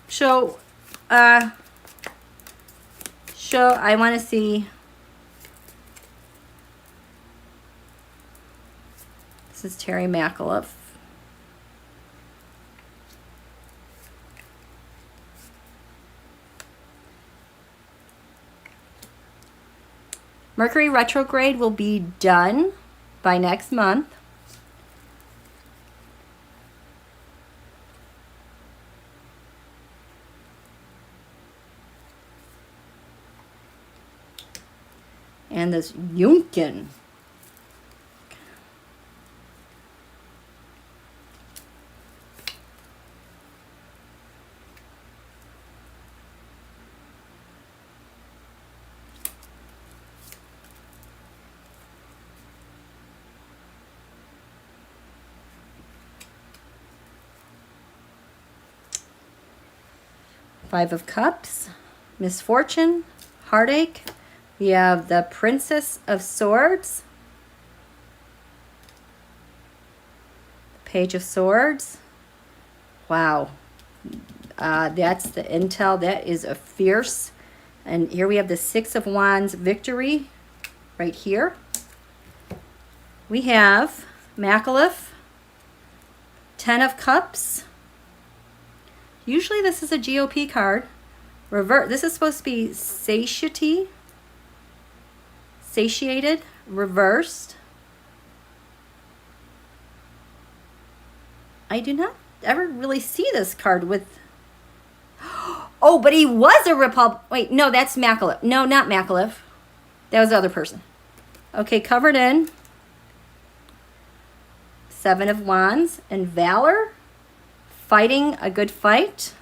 So, I want to see. This is Terry McAuliffe. Mercury retrograde will be done by next month. And this Yunkin. Five of Cups, misfortune, heartache. We have the Princess of Swords, Page of Swords. Wow, that's the intel. That is a fierce. And here we have the Six of Wands victory right here. We have McAuliffe, Ten of Cups. Usually this is a GOP card. Revert. This is supposed to be satiety. Satiated, reversed. I do not ever really see this card with... Oh, but he was a Republican. Wait, no, that's McAuliffe. No, not McAuliffe. That was the other person. Okay, covered in. Seven of Wands and Valor. Fighting a good fight.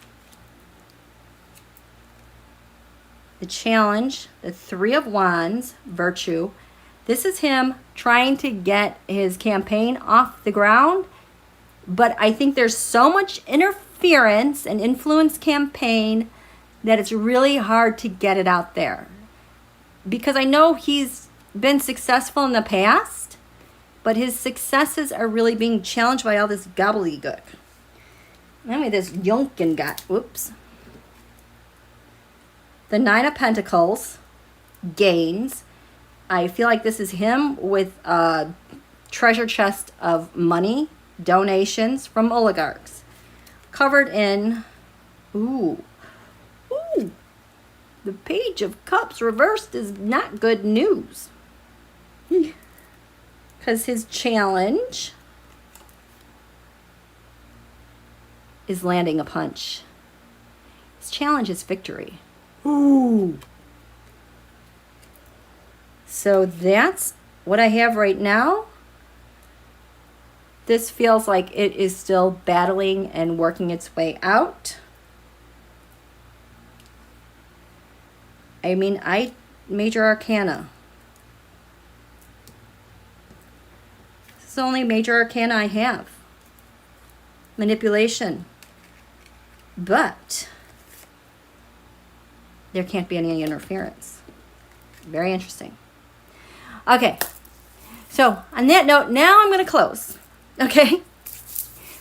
The Challenge, the Three of Wands, Virtue. This is him trying to get his campaign off the ground. But I think there's so much interference and influence campaign that it's really hard to get it out there. Because I know he's been successful in the past, but his successes are really being challenged by all this gobbledygook. Anyway, this Yunkin got, whoops. The Nine of Pentacles, gains. I feel like this is him with a treasure chest of money, donations from oligarchs. Covered in, ooh, the Page of Cups reversed is not good news. Because his challenge is landing a punch. This challenge is victory. Ooh. So that's what I have right now. This feels like it is still battling and working its way out. I mean, major arcana. This is the only major arcana I have. Manipulation. But there can't be any interference. Very interesting. Okay. So on that note, now I'm going to close. Okay.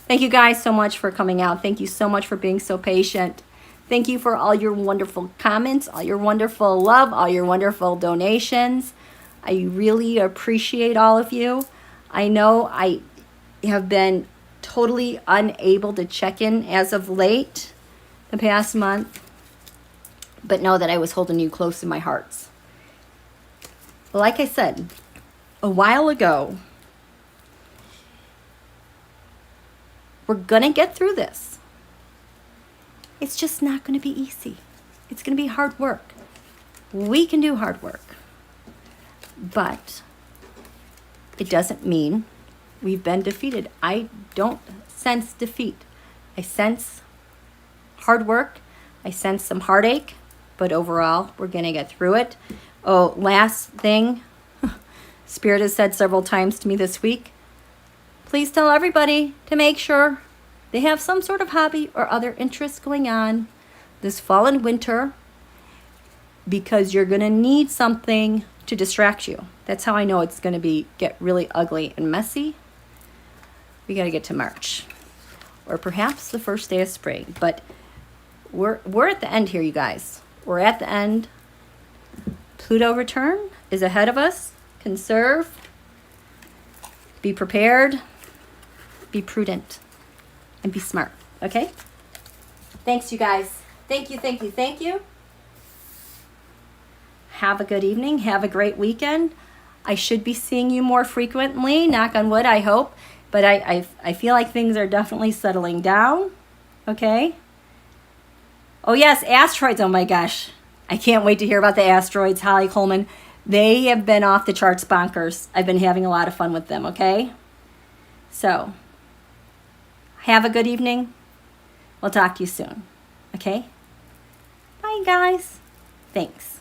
Thank you guys so much for coming out. Thank you so much for being so patient. Thank you for all your wonderful comments, all your wonderful love, all your wonderful donations. I really appreciate all of you. I know I have been totally unable to check in as of late the past month, but know that I was holding you close in my hearts. Like I said a while ago, we're gonna get through this. It's just not gonna be easy. It's gonna be hard work. We can do hard work, but it doesn't mean we've been defeated. I don't sense defeat. I sense hard work. I sense some heartache, but overall, we're gonna get through it. Oh, last thing, Spirit has said several times to me this week, please tell everybody to make sure they have some sort of hobby or other interests going on this fall and winter, because you're going to need something to distract you. That's how I know it's going to get really ugly and messy. We got to get to March, or perhaps the first day of spring. But we're at the end here, you guys. We're at the end. Pluto return is ahead of us. Conserve. Be prepared. Be prudent. And be smart. Okay? Thanks, you guys. Thank you, thank you, thank you. Have a good evening. Have a great weekend. I should be seeing you more frequently. Knock on wood, I hope. But I feel like things are definitely settling down. Okay? Oh, yes, asteroids. Oh, my gosh. I can't wait to hear about the asteroids, Holly Coleman. They have been off the charts bonkers. I've been having a lot of fun with them, okay? So, have a good evening. We'll talk to you soon, okay? Bye, guys. Thanks.